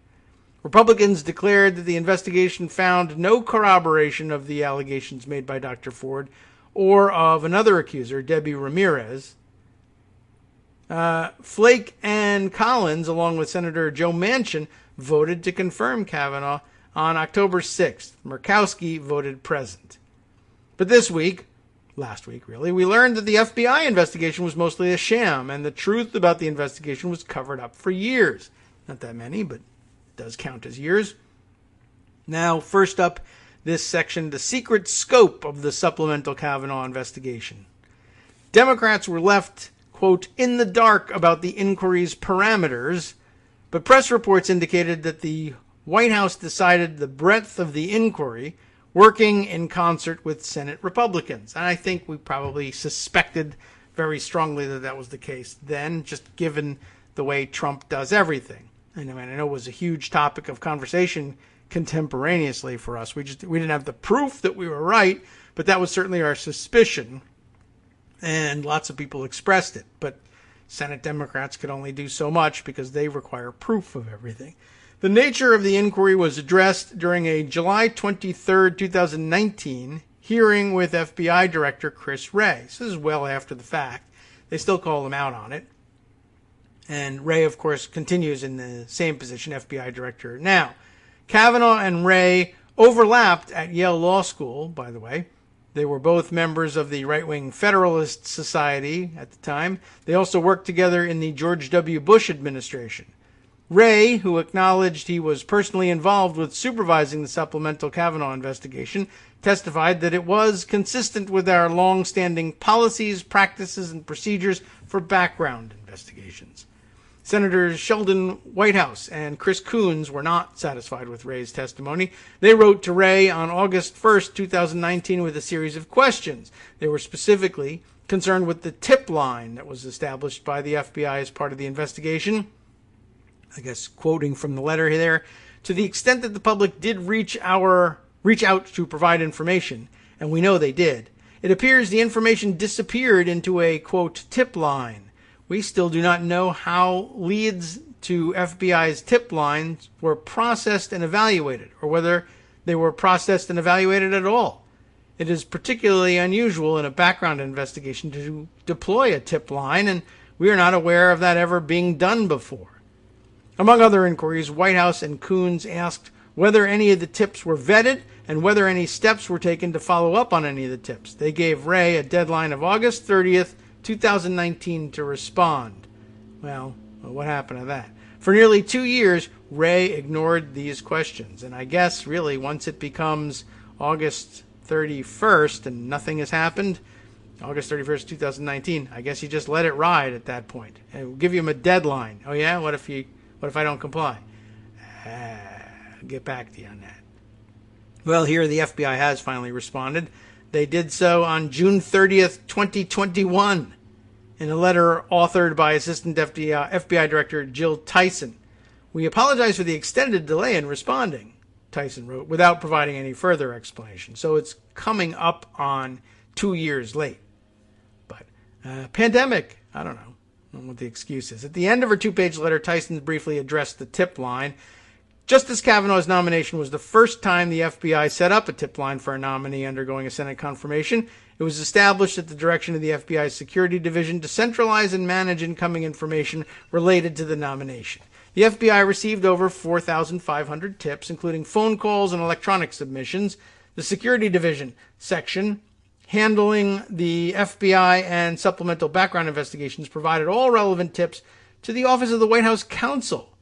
Republicans declared that the investigation found no corroboration of the allegations made by Dr. Ford or of another accuser, Debbie Ramirez. Flake and Collins, along with Senator Joe Manchin, voted to confirm Kavanaugh on October 6th. Murkowski voted present. But this week, last week really, we learned that the FBI investigation was mostly a sham, and the truth about the investigation was covered up for years. Not that many, but it does count as years. Now, first up, this section, the secret scope of the supplemental Kavanaugh investigation. Democrats were left, quote, in the dark about the inquiry's parameters, but press reports indicated that the White House decided the breadth of the inquiry, working in concert with Senate Republicans. And I think we probably suspected very strongly that that was the case then, just given the way Trump does everything. And I know it was a huge topic of conversation contemporaneously for us. We didn't have the proof that we were right, but that was certainly our suspicion. And lots of people expressed it. But Senate Democrats could only do so much because they require proof of everything. The nature of the inquiry was addressed during a July 23, 2019 hearing with FBI Director Chris Wray. This is well after the fact. They still call him out on it. And Wray, of course, continues in the same position, FBI Director now. Kavanaugh and Wray overlapped at Yale Law School, by the way. They were both members of the right-wing Federalist Society at the time. They also worked together in the George W. Bush administration. Wray, who acknowledged he was personally involved with supervising the supplemental Kavanaugh investigation, testified that it was consistent with our long-standing policies, practices, and procedures for background investigations. Senators Sheldon Whitehouse and Chris Coons were not satisfied with Wray's testimony. They wrote to Wray on August 1st, 2019 with a series of questions. They were specifically concerned with the tip line that was established by the FBI as part of the investigation. I guess quoting from the letter there, to the extent that the public did reach out to provide information, and we know they did, it appears the information disappeared into a, quote, tip line. We still do not know how leads to FBI's tip lines were processed and evaluated, or whether they were processed and evaluated at all. It is particularly unusual in a background investigation to deploy a tip line, and we are not aware of that ever being done before. Among other inquiries, Whitehouse and Coons asked whether any of the tips were vetted and whether any steps were taken to follow up on any of the tips. They gave Wray a deadline of August 30th, 2019 to respond. Well, what happened to that? For nearly 2 years, Wray ignored these questions. And I guess, really, once it becomes August 31st and nothing has happened, August 31st, 2019, I guess you just let it ride at that point. And we'll give him a deadline. Oh, yeah? What if I don't comply? I'll get back to you on that. Well, here the FBI has finally responded. They did so on June 30th, 2021, in a letter authored by Assistant FBI Director Jill Tyson. We apologize for the extended delay in responding, Tyson wrote, without providing any further explanation. So it's coming up on 2 years late. But pandemic, I don't know what the excuse is. At the end of her 2-page letter, Tyson briefly addressed the tip line. Justice Kavanaugh's nomination was the first time the FBI set up a tip line for a nominee undergoing a Senate confirmation. It was established at the direction of the FBI's Security Division to centralize and manage incoming information related to the nomination. The FBI received over 4,500 tips, including phone calls and electronic submissions. The Security Division section, handling the FBI and supplemental background investigations, provided all relevant tips to the Office of the White House Counsel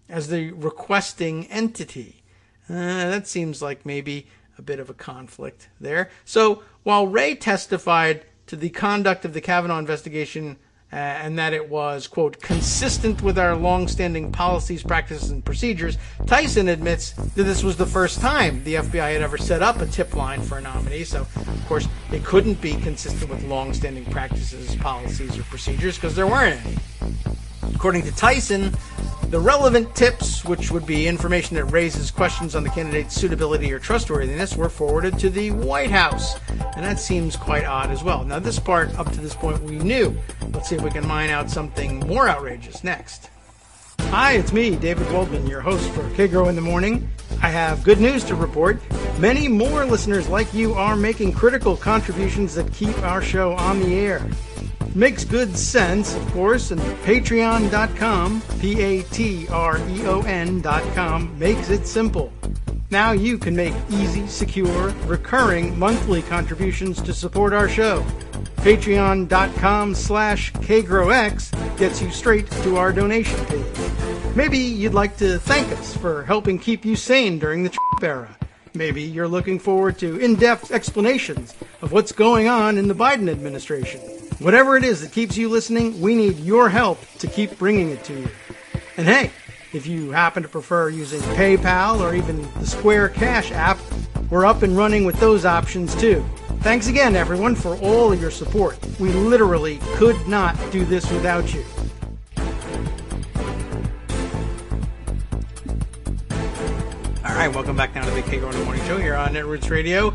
as the requesting entity. That seems like maybe a bit of a conflict there. So while Wray testified to the conduct of the Kavanaugh investigation and that it was, quote, consistent with our longstanding policies, practices, and procedures, Tyson admits that this was the first time the FBI had ever set up a tip line for a nominee. So, of course, it couldn't be consistent with longstanding practices, policies, or procedures because there weren't any. According to Tyson, the relevant tips, which would be information that raises questions on the candidate's suitability or trustworthiness, were forwarded to the White House. And that seems quite odd as well. Now, this part, up to this point, we knew. Let's see if we can mine out something more outrageous next. Hi, it's me, David Waldman, your host for Kagro in the Morning. I have good news to report. Many more listeners like you are making critical contributions that keep our show on the air. Makes good sense, of course, and patreon.com, Patreon.com, makes it simple. Now you can make easy, secure, recurring monthly contributions to support our show. Patreon.com/KagroX gets you straight to our donation page. Maybe you'd like to thank us for helping keep you sane during the Trump era. Maybe you're looking forward to in-depth explanations of what's going on in the Biden administration. Whatever it is that keeps you listening, we need your help to keep bringing it to you. And hey, if you happen to prefer using PayPal or even the Square Cash app, we're up and running with those options too. Thanks again, everyone, for all of your support. We literally could not do this without you. All right, welcome back now to the Kagro in the Morning Show here on Netroots Radio.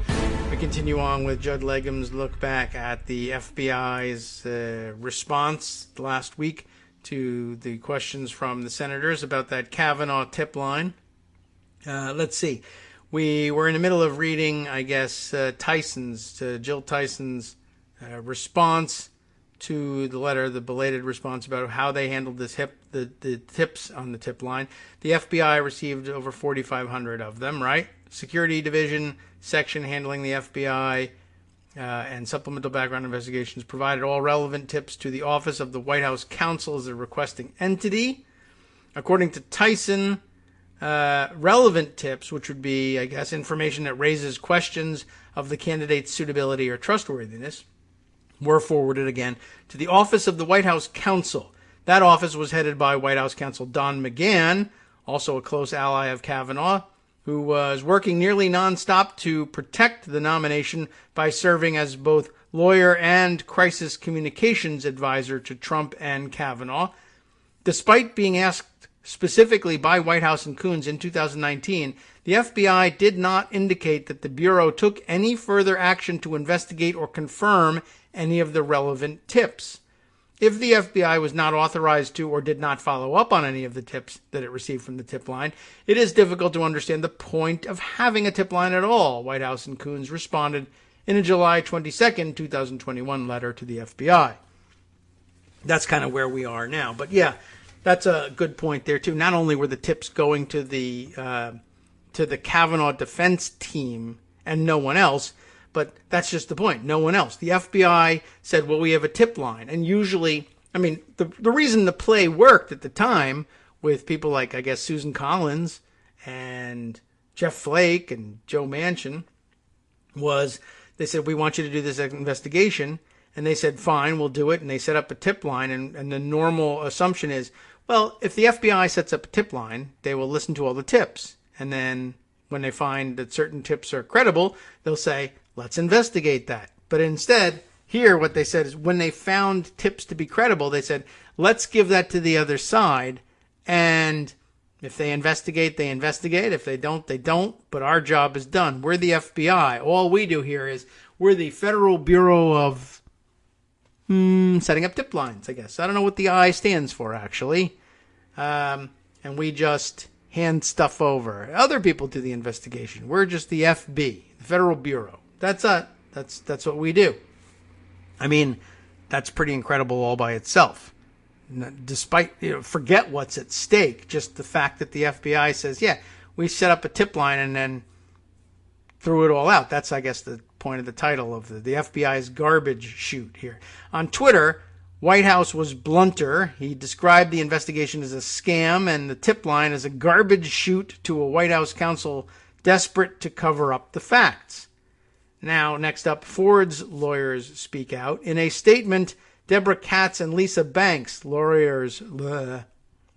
We continue on with Judd Legum's look back at the FBI's response last week to the questions from the senators about that Kavanaugh tip line. Let's see. We were in the middle of reading, I guess, Jill Tyson's response to the letter, the belated response about how they handled the tips on the tip line. The FBI received over 4,500 of them, right? Security Division section handling the FBI and supplemental background investigations provided all relevant tips to the Office of the White House Counsel as a requesting entity. According to Tyson, relevant tips, which would be, I guess, information that raises questions of the candidate's suitability or trustworthiness, were forwarded again to the Office of the White House Counsel. That office was headed by White House counsel Don McGahn, also a close ally of Kavanaugh, who was working nearly nonstop to protect the nomination by serving as both lawyer and crisis communications advisor to Trump and Kavanaugh. Despite being asked specifically by White House and Coons in 2019, the FBI did not indicate that the Bureau took any further action to investigate or confirm any of the relevant tips. If the FBI was not authorized to or did not follow up on any of the tips that it received from the tip line, it is difficult to understand the point of having a tip line at all, White House and Coons responded in a July 22, 2021 letter to the FBI. That's kind of where we are now. But yeah, that's a good point there too. Not only were the tips going to the Kavanaugh defense team and no one else, but that's just the point. No one else. The FBI said, well, we have a tip line. And usually, I mean, the reason the play worked at the time with people like, I guess, Susan Collins and Jeff Flake and Joe Manchin was they said, we want you to do this investigation. And they said, fine, we'll do it. And they set up a tip line. And the normal assumption is, well, if the FBI sets up a tip line, they will listen to all the tips. And then when they find that certain tips are credible, they'll say, let's investigate that. But instead, here what they said is when they found tips to be credible, they said, let's give that to the other side. And if they investigate, they investigate. If they don't, they don't. But our job is done. We're the FBI. All we do here is we're the Federal Bureau of setting up tip lines, I guess. I don't know what the I stands for, actually. And we just hand stuff over. Other people do the investigation. We're just the FB, the Federal Bureau. That's it. That's what we do. I mean, that's pretty incredible all by itself. Despite, forget what's at stake. Just the fact that the FBI says, yeah, we set up a tip line and then threw it all out. That's, I guess, the point of the title of the FBI's garbage chute here. On Twitter, White House was blunter. He described the investigation as a scam and the tip line as a garbage chute to a White House counsel desperate to cover up the facts. Now, next up, Ford's lawyers speak out. In a statement, Deborah Katz and Lisa Banks, lawyers, I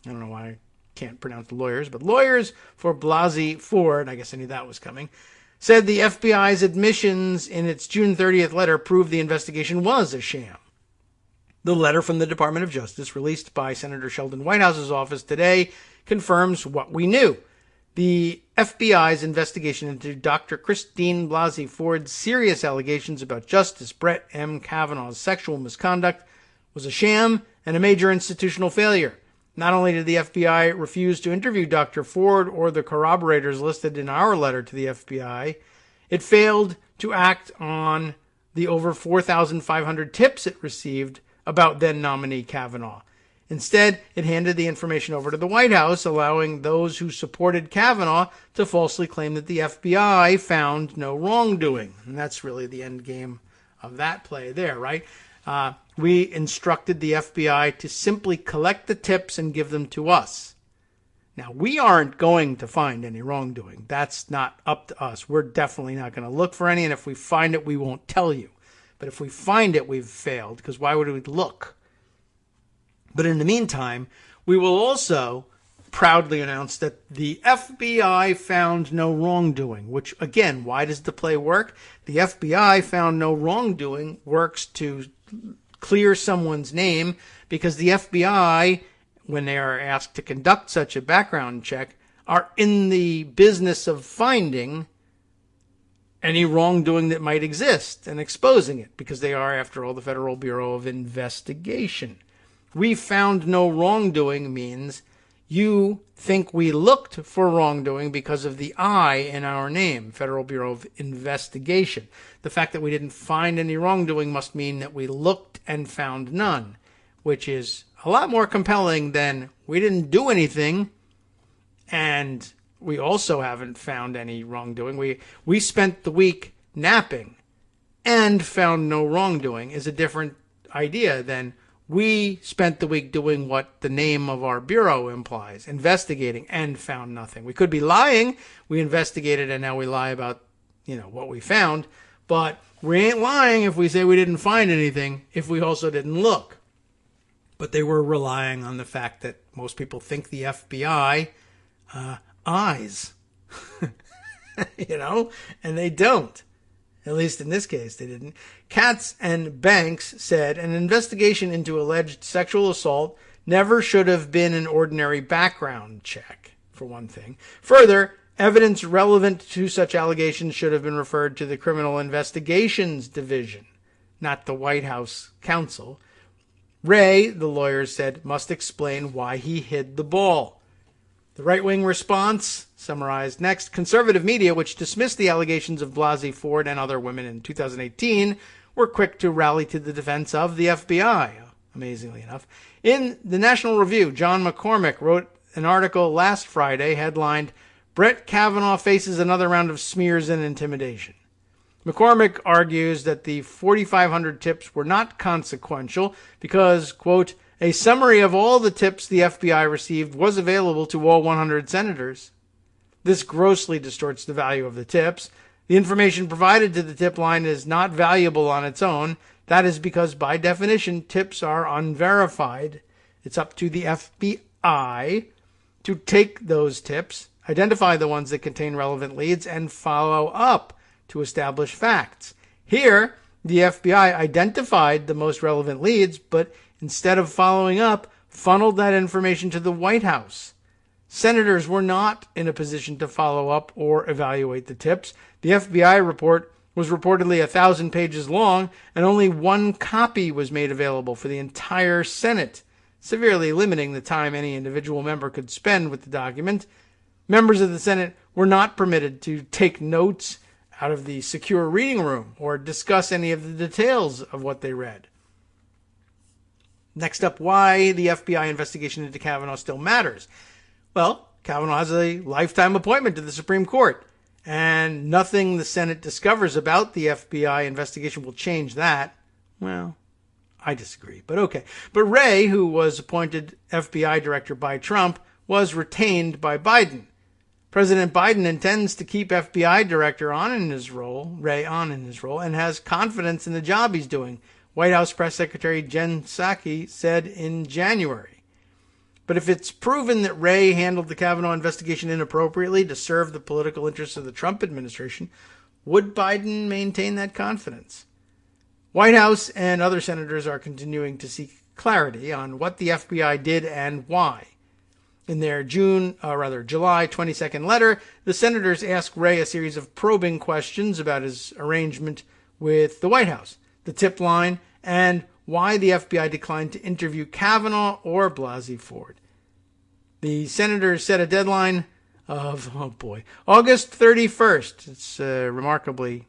don't know why I can't pronounce the lawyers, but lawyers for Blasey Ford, I guess I knew that was coming, said the FBI's admissions in its June 30th letter proved the investigation was a sham. The letter from the Department of Justice, released by Senator Sheldon Whitehouse's office today, confirms what we knew. The FBI's investigation into Dr. Christine Blasey Ford's serious allegations about Justice Brett M. Kavanaugh's sexual misconduct was a sham and a major institutional failure. Not only did the FBI refuse to interview Dr. Ford or the corroborators listed in our letter to the FBI, it failed to act on the over 4,500 tips it received about then-nominee Kavanaugh. Instead, it handed the information over to the White House, allowing those who supported Kavanaugh to falsely claim that the FBI found no wrongdoing. And that's really the end game of that play there, right? We instructed the FBI to simply collect the tips and give them to us. Now, we aren't going to find any wrongdoing. That's not up to us. We're definitely not going to look for any, and if we find it, we won't tell you. But if we find it, we've failed, because why would we look? But in the meantime, we will also proudly announce that the FBI found no wrongdoing, which, again, why does the play work? The FBI found no wrongdoing works to clear someone's name because the FBI, when they are asked to conduct such a background check, are in the business of finding any wrongdoing that might exist and exposing it, because they are, after all, the Federal Bureau of Investigation. We found no wrongdoing means you think we looked for wrongdoing because of the I in our name, Federal Bureau of Investigation. The fact that we didn't find any wrongdoing must mean that we looked and found none, which is a lot more compelling than we didn't do anything and we also haven't found any wrongdoing. We spent the week napping and found no wrongdoing is a different idea than we spent the week doing what the name of our bureau implies, investigating, and found nothing. We could be lying. We investigated, and now we lie about, what we found. But we ain't lying if we say we didn't find anything, if we also didn't look. But they were relying on the fact that most people think the FBI eyes, and they don't. At least in this case, they didn't. Katz and Banks said an investigation into alleged sexual assault never should have been an ordinary background check, for one thing. Further, evidence relevant to such allegations should have been referred to the Criminal Investigations Division, not the White House counsel. Wray, the lawyers said, must explain why he hid the ball. The right-wing response, summarized next, conservative media, which dismissed the allegations of Blasey Ford and other women in 2018, were quick to rally to the defense of the FBI, amazingly enough. In the National Review, John McCormick wrote an article last Friday headlined, Brett Kavanaugh Faces Another Round of Smears and Intimidation. McCormick argues that the 4,500 tips were not consequential because, quote, a summary of all the tips the FBI received was available to all 100 senators. This grossly distorts the value of the tips. The information provided to the tip line is not valuable on its own. That is because, by definition, tips are unverified. It's up to the FBI to take those tips, identify the ones that contain relevant leads, and follow up to establish facts. Here, the FBI identified the most relevant leads, but instead of following up, funneled that information to the White House. Senators were not in a position to follow up or evaluate the tips. The FBI report was reportedly 1,000 pages long, and only one copy was made available for the entire Senate, severely limiting the time any individual member could spend with the document. Members of the Senate were not permitted to take notes out of the secure reading room or discuss any of the details of what they read. Next up, why the FBI investigation into Kavanaugh still matters. Well, Kavanaugh has a lifetime appointment to the Supreme Court, and nothing the Senate discovers about the FBI investigation will change that. Well, I disagree, but okay. But Wray, who was appointed FBI director by Trump, was retained by Biden. President Biden intends to keep FBI director Wray on in his role, and has confidence in the job he's doing, White House Press Secretary Jen Psaki said in January. But if it's proven that Wray handled the Kavanaugh investigation inappropriately to serve the political interests of the Trump administration, would Biden maintain that confidence? White House and other senators are continuing to seek clarity on what the FBI did and why. In their July 22nd letter, the senators asked Wray a series of probing questions about his arrangement with the White House, the tip line, and why the FBI declined to interview Kavanaugh or Blasey Ford. The senators set a deadline of, August 31st. It's remarkably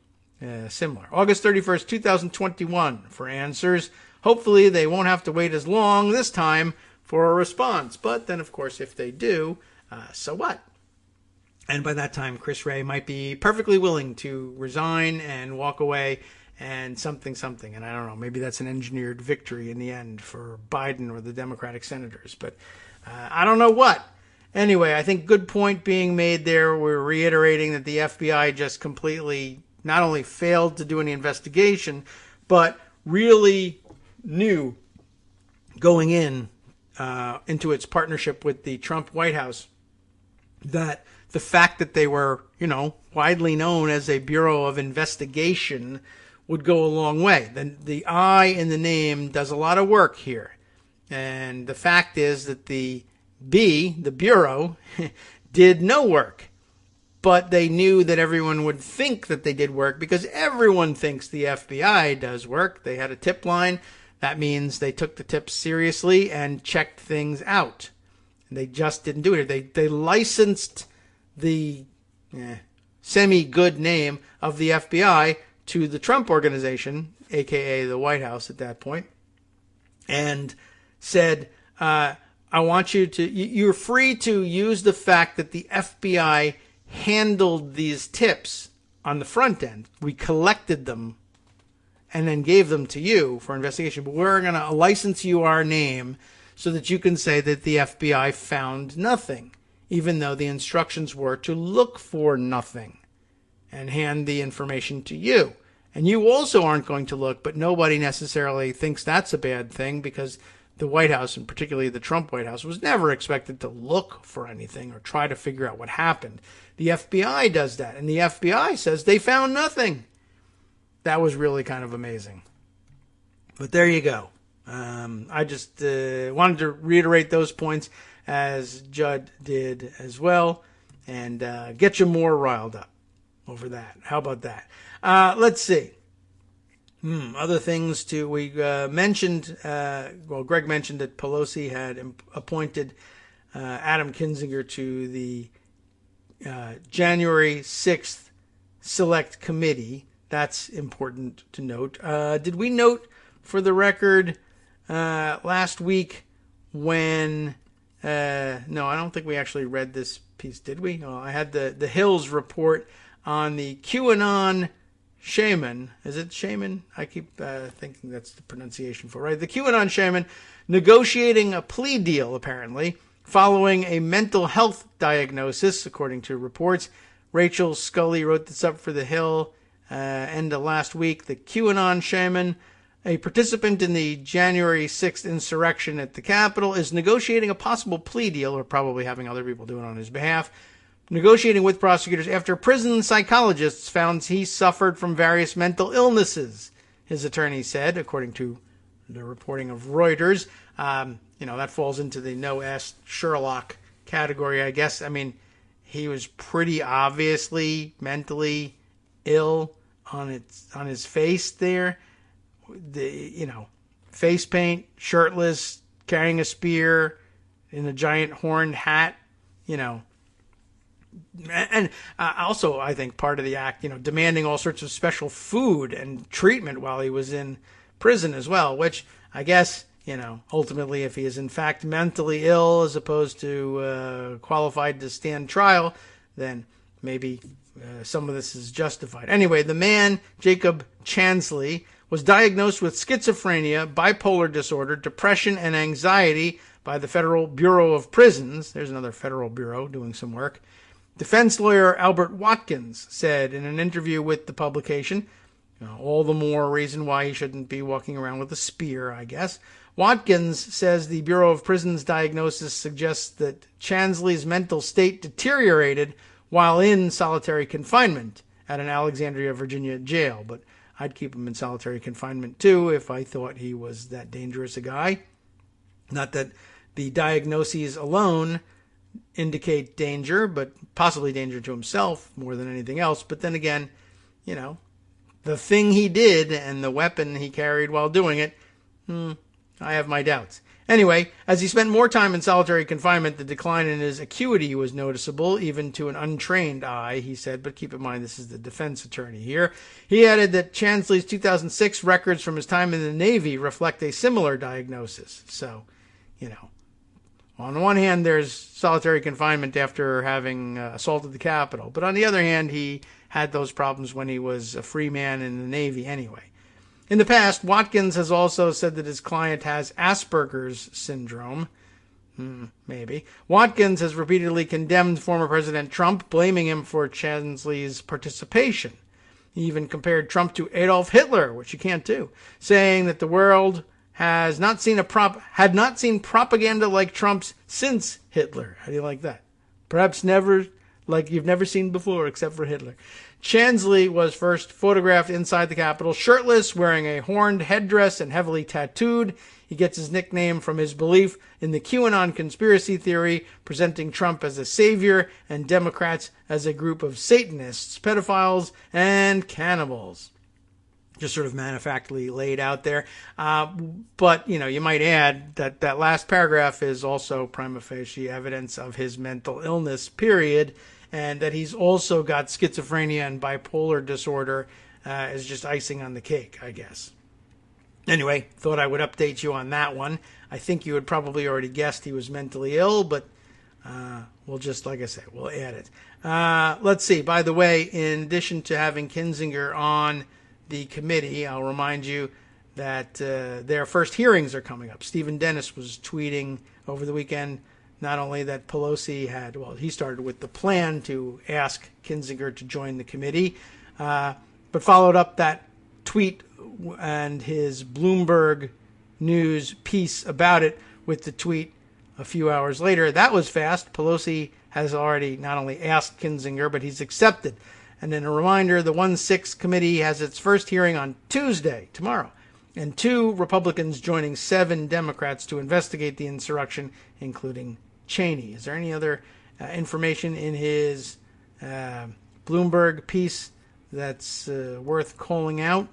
similar. August 31st, 2021 for answers. Hopefully they won't have to wait as long this time for a response. But then, of course, if they do, so what? And by that time, Chris Wray might be perfectly willing to resign and walk away and something. And I don't know, maybe that's an engineered victory in the end for Biden or the Democratic senators. But I don't know what. Anyway, I think good point being made there. We're reiterating that the FBI just completely not only failed to do any investigation, but really knew going into its partnership with the Trump White House that the fact that they were, widely known as a Bureau of Investigation would go a long way. The I in the name does a lot of work here. And the fact is that the Bureau, did no work. But they knew that everyone would think that they did work because everyone thinks the FBI does work. They had a tip line. That means they took the tips seriously and checked things out. They just didn't do it. They licensed the semi-good name of the FBI to the Trump organization, a.k.a. the White House at that point, and said, I want you're free to use the fact that the FBI handled these tips on the front end. We collected them and then gave them to you for investigation. But we're going to license you our name so that you can say that the FBI found nothing, even though the instructions were to look for nothing and hand the information to you. And you also aren't going to look, but nobody necessarily thinks that's a bad thing because the White House, and particularly the Trump White House, was never expected to look for anything or try to figure out what happened. The FBI does that, and the FBI says they found nothing. That was really kind of amazing. But there you go. I just wanted to reiterate those points as Judd did as well and get you more riled up over that. How about that? Let's see. Other things too. We mentioned, Greg mentioned that Pelosi had appointed Adam Kinzinger to the January 6th Select Committee. That's important to note. Did we note, for the record, last week when... no, I don't think we actually read this piece, did we? No, I had the Hills report on the QAnon shaman. Is it shaman? I keep thinking that's the pronunciation for it, right? The QAnon shaman negotiating a plea deal, apparently, following a mental health diagnosis, according to reports. Rachel Scully wrote this up for The Hill end of last week. The QAnon shaman, a participant in the January 6th insurrection at the Capitol, is negotiating a possible plea deal, or probably having other people do it on his behalf, negotiating with prosecutors after prison psychologists found he suffered from various mental illnesses, his attorney said, according to the reporting of Reuters. That falls into the no ask Sherlock category, I guess. I mean, he was pretty obviously mentally ill on his face there. Face paint, shirtless, carrying a spear in a giant horned hat, And also, I think part of the act, demanding all sorts of special food and treatment while he was in prison as well, which I guess, ultimately, if he is in fact mentally ill as opposed to qualified to stand trial, then maybe some of this is justified. Anyway, the man, Jacob Chansley, was diagnosed with schizophrenia, bipolar disorder, depression, and anxiety by the Federal Bureau of Prisons. There's another federal bureau doing some work. Defense lawyer Albert Watkins said in an interview with the publication, all the more reason why he shouldn't be walking around with a spear, I guess. Watkins says the Bureau of Prisons diagnosis suggests that Chansley's mental state deteriorated while in solitary confinement at an Alexandria, Virginia jail. But I'd keep him in solitary confinement too if I thought he was that dangerous a guy. Not that the diagnoses alone indicate danger, but possibly danger to himself more than anything else. But then again, the thing he did and the weapon he carried while doing it, I have my doubts. Anyway, as he spent more time in solitary confinement, the decline in his acuity was noticeable, even to an untrained eye, he said. But keep in mind, this is the defense attorney here. He added that Chansley's 2006 records from his time in the Navy reflect a similar diagnosis. So, on the one hand, there's solitary confinement after having assaulted the Capitol. But on the other hand, he had those problems when he was a free man in the Navy anyway. In the past, Watkins has also said that his client has Asperger's syndrome. Maybe. Watkins has repeatedly condemned former President Trump, blaming him for Chansley's participation. He even compared Trump to Adolf Hitler, which you can't do, saying that the world had not seen propaganda like Trump's since Hitler. How do you like that? Perhaps never, like you've never seen before, except for Hitler. Chansley was first photographed inside the Capitol shirtless, wearing a horned headdress and heavily tattooed. He gets his nickname from his belief in the QAnon conspiracy theory, presenting Trump as a savior and Democrats as a group of Satanists, pedophiles, and cannibals. Just sort of manufacturedly laid out there. But, you might add that that last paragraph is also prima facie evidence of his mental illness, period. And that he's also got schizophrenia and bipolar disorder is just icing on the cake, I guess. Anyway, thought I would update you on that one. I think you had probably already guessed he was mentally ill, but we'll just, like I say, we'll add it. Let's see. By the way, in addition to having Kinzinger on the committee, I'll remind you that their first hearings are coming up. Stephen Dennis was tweeting over the weekend not only that Pelosi he started with the plan to ask Kinzinger to join the committee, but followed up that tweet and his Bloomberg News piece about it with the tweet a few hours later. That was fast. Pelosi has already not only asked Kinzinger, but he's accepted. And then a reminder, the 1-6 committee has its first hearing on Tuesday, tomorrow, and 2 Republicans joining 7 Democrats to investigate the insurrection, including Cheney. Is there any other information in his Bloomberg piece that's worth calling out?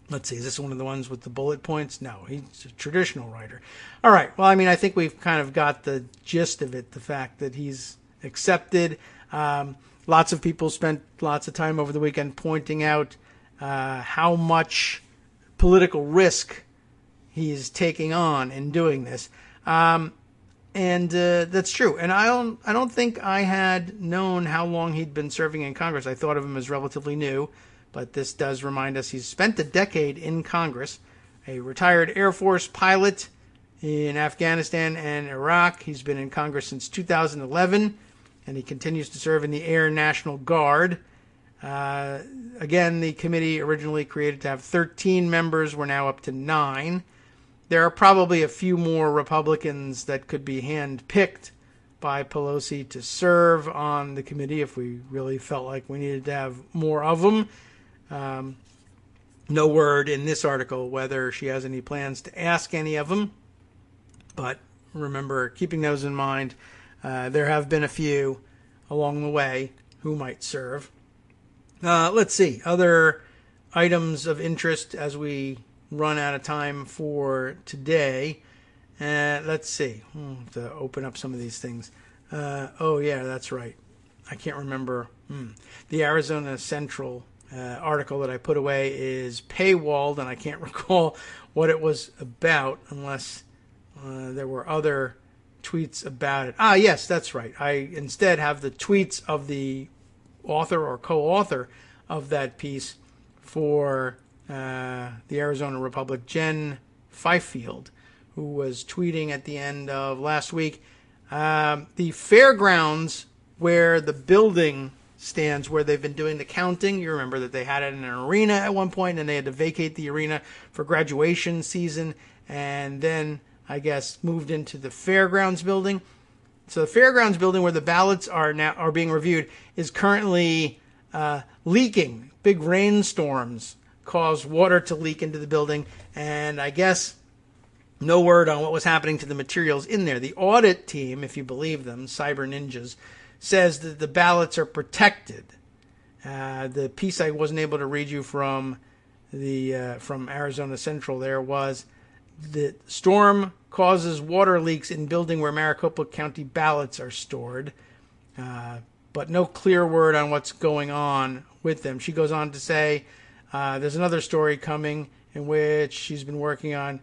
Let's see, is this one of the ones with the bullet points? No, he's a traditional writer. All right, well, I think we've kind of got the gist of it, the fact that he's accepted. Lots of people spent lots of time over the weekend pointing out how much political risk he's taking on in doing this. And that's true. And I don't think I had known how long he'd been serving in Congress. I thought of him as relatively new, but this does remind us he's spent a decade in Congress, a retired Air Force pilot in Afghanistan and Iraq. He's been in Congress since 2011, and he continues to serve in the Air National Guard. Again, the committee originally created to have 13 members. We're now up to 9. There are probably a few more Republicans that could be hand-picked by Pelosi to serve on the committee if we really felt like we needed to have more of them. No word in this article whether she has any plans to ask any of them. But remember, keeping those in mind, there have been a few along the way who might serve. Let's see. Other items of interest as we run out of time for today. Let's see. To open up some of these things. Oh, yeah, that's right. I can't remember. The Arizona Central article that I put away is paywalled, and I can't recall what it was about unless there were other tweets about it. Yes, that's right. I instead have the tweets of the author or co-author of that piece for the Arizona Republic, Jen Fifield, who was tweeting at the end of last week, the fairgrounds where the building stands, where they've been doing the counting. You remember that they had it in an arena at one point, and they had to vacate the arena for graduation season, and then I guess moved into the fairgrounds building. So the fairgrounds building where the ballots are being reviewed is currently leaking. Big rainstorms caused water to leak into the building, and I guess no word on what was happening to the materials in there. The audit team, if you believe them, Cyber Ninjas, says that the ballots are protected. The piece I wasn't able to read you from from Arizona Central there was the storm causes water leaks in building where Maricopa County ballots are stored, but no clear word on what's going on with them. She goes on to say there's another story coming in which she's been working on,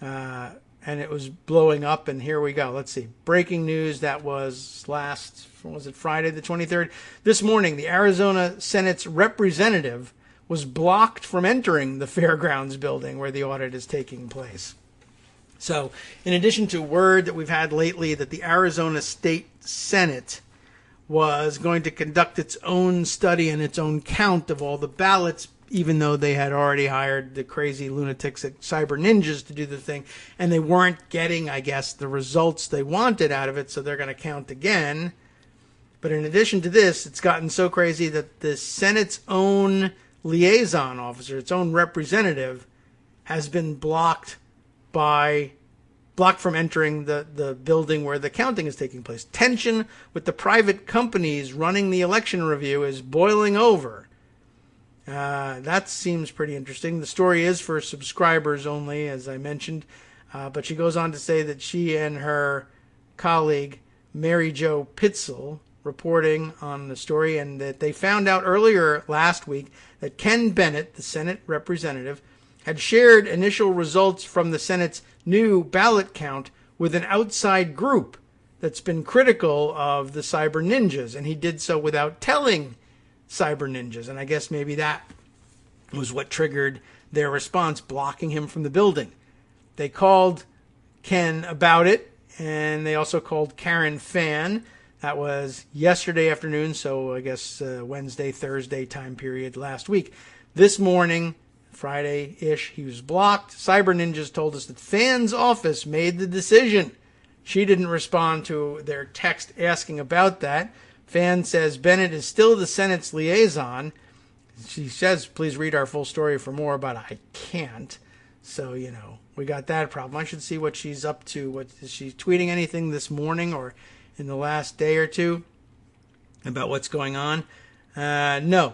and it was blowing up, and here we go. Let's see. Breaking news that was Friday the 23rd? This morning, the Arizona Senate's representative was blocked from entering the fairgrounds building where the audit is taking place. So, in addition to word that we've had lately that the Arizona State Senate was going to conduct its own study and its own count of all the ballots, even though they had already hired the crazy lunatics at Cyber Ninjas to do the thing, and they weren't getting, I guess, the results they wanted out of it, so they're going to count again. But in addition to this, it's gotten so crazy that the Senate's own liaison officer, its own representative, has been blocked from entering the building where the counting is taking place. Tension with the private companies running the election review is boiling over. That seems pretty interesting. The story is for subscribers only, as I mentioned, but she goes on to say that she and her colleague, Mary Jo Pitzel, reporting on the story, and that they found out earlier last week that Ken Bennett, the Senate representative, had shared initial results from the Senate's new ballot count with an outside group that's been critical of the Cyber Ninjas, and he did so without telling Cyber Ninjas, and I guess maybe that was what triggered their response, blocking him from the building. They called Ken about it, and they also called Karen Fan. That was yesterday afternoon, so I guess Wednesday, Thursday time period last week. This morning, Friday-ish, he was blocked. Cyber Ninjas told us that Fan's office made the decision. She didn't respond to their text asking about that. Fan says Bennett is still the Senate's liaison. She says, please read our full story for more, but I can't. So, we got that problem. I should see what she's up to. Is she tweeting anything this morning or in the last day or two about what's going on? No.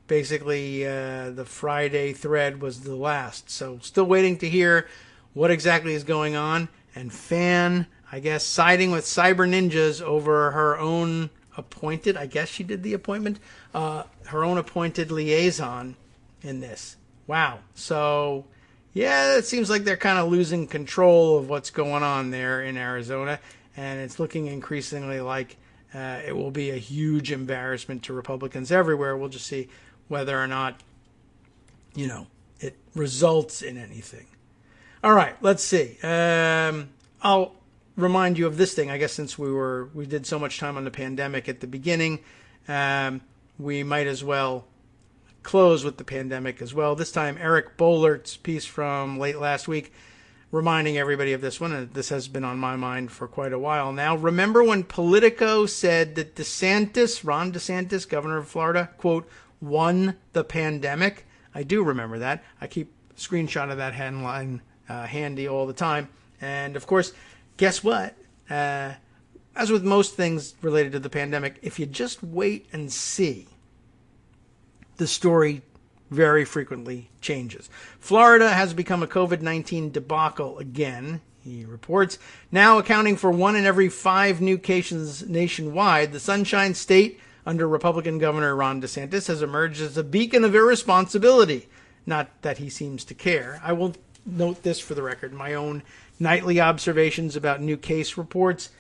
Basically, the Friday thread was the last. So, still waiting to hear what exactly is going on. And Fan, I guess, siding with Cyber Ninjas over her own appointed, I guess she did the appointment, her own appointed liaison in this. Wow. So, yeah, it seems like they're kind of losing control of what's going on there in Arizona, and it's looking increasingly like it will be a huge embarrassment to Republicans everywhere. We'll just see whether or not, it results in anything. All right, let's see. I'll remind you of this thing. I guess since we did so much time on the pandemic at the beginning, we might as well close with the pandemic as well. This time, Eric Bohlert's piece from late last week, reminding everybody of this one, and this has been on my mind for quite a while now. Remember when Politico said that Ron DeSantis, governor of Florida, quote, won the pandemic? I do remember that. I keep a screenshot of that headline handy all the time. And of course, guess what? As with most things related to the pandemic, if you just wait and see, the story very frequently changes. Florida has become a COVID-19 debacle again, he reports. Now accounting for 1 in every 5 new cases nationwide, the Sunshine State under Republican Governor Ron DeSantis has emerged as a beacon of irresponsibility. Not that he seems to care. I will note this for the record, my own nightly observations about new case reports.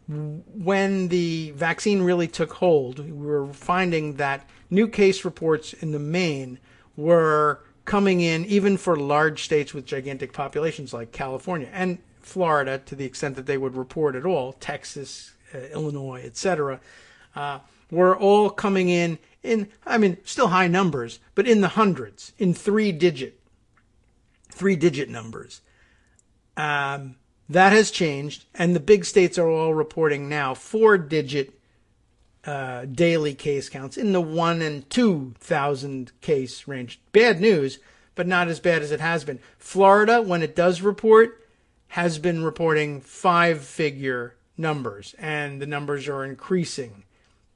when the vaccine really took hold, we were finding that new case reports in the main were coming in, even for large states with gigantic populations like California and Florida, to the extent that they would report at all, Texas, Illinois, etc., were all coming in, still high numbers, but in the hundreds, in three-digit numbers. That has changed, and the big states are all reporting now four-digit daily case counts in the 1,000 and 2,000 case range. Bad news, but not as bad as it has been. Florida, when it does report, has been reporting five-figure numbers, and the numbers are increasing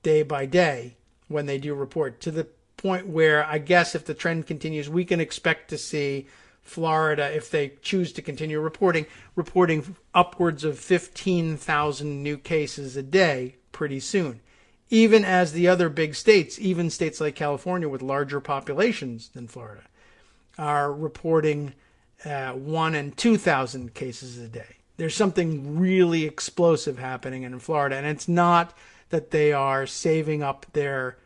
day by day when they do report, to the point where I guess if the trend continues, we can expect to see Florida, if they choose to continue reporting upwards of 15,000 new cases a day pretty soon. Even as the other big states, even states like California with larger populations than Florida, are reporting 1,000 and 2,000 cases a day. There's something really explosive happening in Florida, and it's not that they are saving up their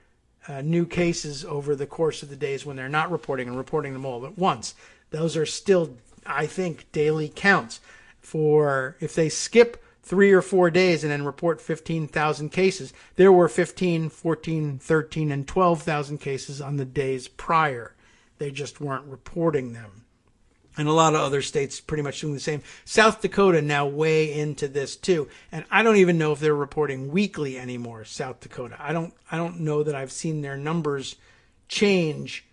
new cases over the course of the days when they're not reporting and reporting them all at once. Those are still, I think, daily counts. For if they skip 3 or 4 days and then report 15,000 cases, there were 15, 14, 13, and 12,000 cases on the days prior. They just weren't reporting them. And a lot of other states pretty much doing the same. South Dakota now way into this too. And I don't even know if they're reporting weekly anymore, South Dakota. I don't know that I've seen their numbers change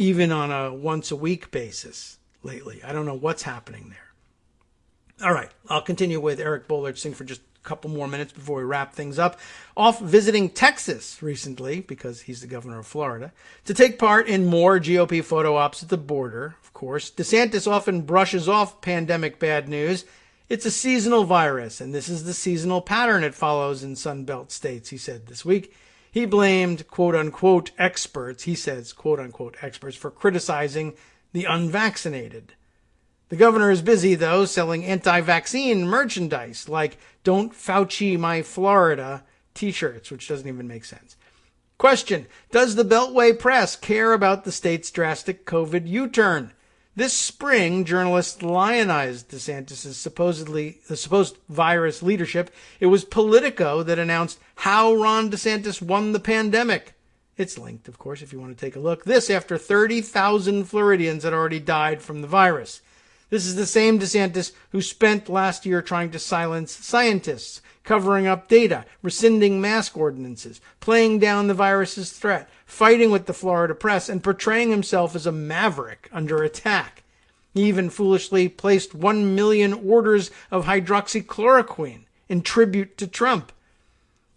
even on a once a week basis lately. I don't know what's happening there. All right, I'll continue with Eric Bollert-Singh for just a couple more minutes before we wrap things up. Off visiting Texas recently, because he's the governor of Florida, to take part in more GOP photo ops at the border, of course. DeSantis often brushes off pandemic bad news. It's a seasonal virus, and this is the seasonal pattern it follows in Sunbelt states, he said this week. He blamed quote-unquote experts, he says quote-unquote experts, for criticizing the unvaccinated. The governor is busy, though, selling anti-vaccine merchandise like "Don't Fauci My Florida" t-shirts, which doesn't even make sense. Question: does the Beltway press care about the state's drastic COVID U-turn? This spring, journalists lionized DeSantis' supposed virus leadership. It was Politico that announced how Ron DeSantis won the pandemic. It's linked, of course, if you want to take a look. This after 30,000 Floridians had already died from the virus. This is the same DeSantis who spent last year trying to silence scientists, covering up data, rescinding mask ordinances, playing down the virus's threat, fighting with the Florida press, and portraying himself as a maverick under attack. He even foolishly placed 1 million orders of hydroxychloroquine in tribute to Trump.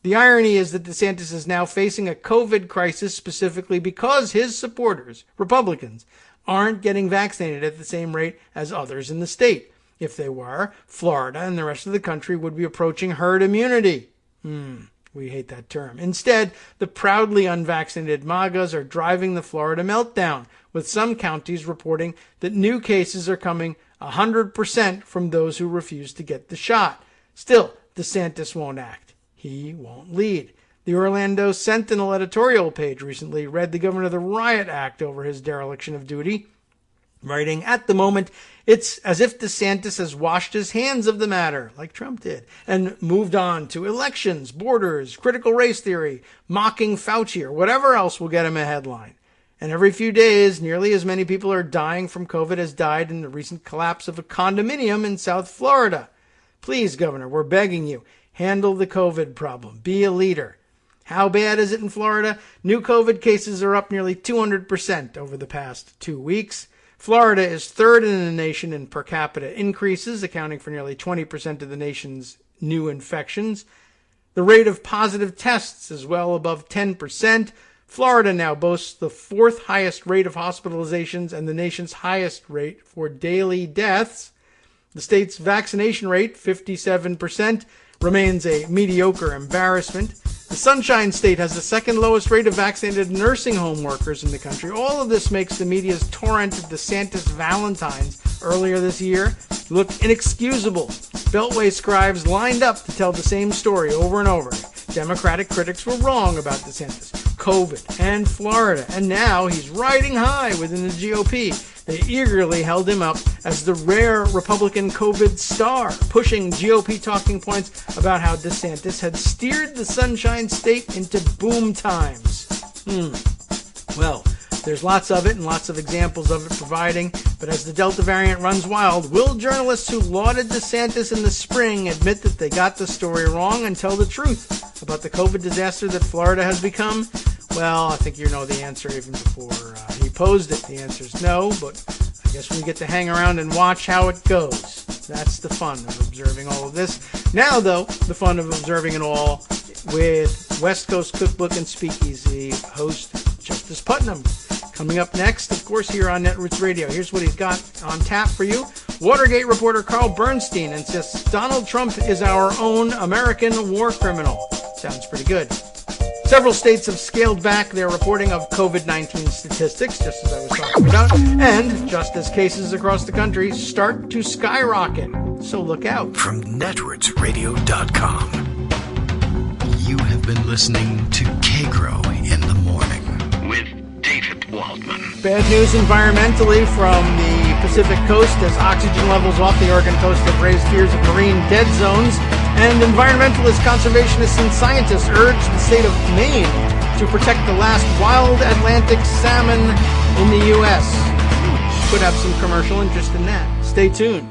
The irony is that DeSantis is now facing a COVID crisis specifically because his supporters, Republicans, aren't getting vaccinated at the same rate as others in the state. If they were, Florida and the rest of the country would be approaching herd immunity. We hate that term. Instead, the proudly unvaccinated MAGAs are driving the Florida meltdown, with some counties reporting that new cases are coming 100% from those who refuse to get the shot. Still, DeSantis won't act. He won't lead. The Orlando Sentinel editorial page recently read the governor the riot act over his dereliction of duty, writing, "At the moment, it's as if DeSantis has washed his hands of the matter, like Trump did, and moved on to elections, borders, critical race theory, mocking Fauci, or whatever else will get him a headline. And every few days, nearly as many people are dying from COVID as died in the recent collapse of a condominium in South Florida. Please, Governor, we're begging you, handle the COVID problem. Be a leader." How bad is it in Florida? New COVID cases are up nearly 200% over the past 2 weeks. Florida is third in the nation in per capita increases, accounting for nearly 20% of the nation's new infections. The rate of positive tests is well above 10%. Florida now boasts the fourth highest rate of hospitalizations and the nation's highest rate for daily deaths. The state's vaccination rate, 57%, remains a mediocre embarrassment. The Sunshine State has the second lowest rate of vaccinated nursing home workers in the country. All of this makes the media's torrent of DeSantis Valentines earlier this year look inexcusable. Beltway scribes lined up to tell the same story over and over. Democratic critics were wrong about DeSantis, COVID, and Florida, and now he's riding high within the GOP. They eagerly held him up as the rare Republican COVID star, pushing GOP talking points about how DeSantis had steered the Sunshine State into boom times. Well, there's lots of it and lots of examples of it providing, but as the Delta variant runs wild, will journalists who lauded DeSantis in the spring admit that they got the story wrong and tell the truth about the COVID disaster that Florida has become? Well, I think you know the answer even before he posed it. The answer is no, but I guess we get to hang around and watch how it goes. That's the fun of observing all of this. Now, though, the fun of observing it all with West Coast Cookbook and Speakeasy host Justice Putnam. Coming up next, of course, here on Netroots Radio. Here's what he's got on tap for you. Watergate reporter Carl Bernstein insists Donald Trump is our own American war criminal. Sounds pretty good. Several states have scaled back their reporting of COVID-19 statistics, just as I was talking about, and just as cases across the country start to skyrocket. So look out. From netrootsradio.com. You have been listening to Kagro in the Morning with David Waldman. Bad news environmentally from the Pacific Coast as oxygen levels off the Oregon coast have raised fears of marine dead zones. And environmentalists, conservationists, and scientists urge the state of Maine to protect the last wild Atlantic salmon in the U.S. Could have some commercial interest in that. Stay tuned.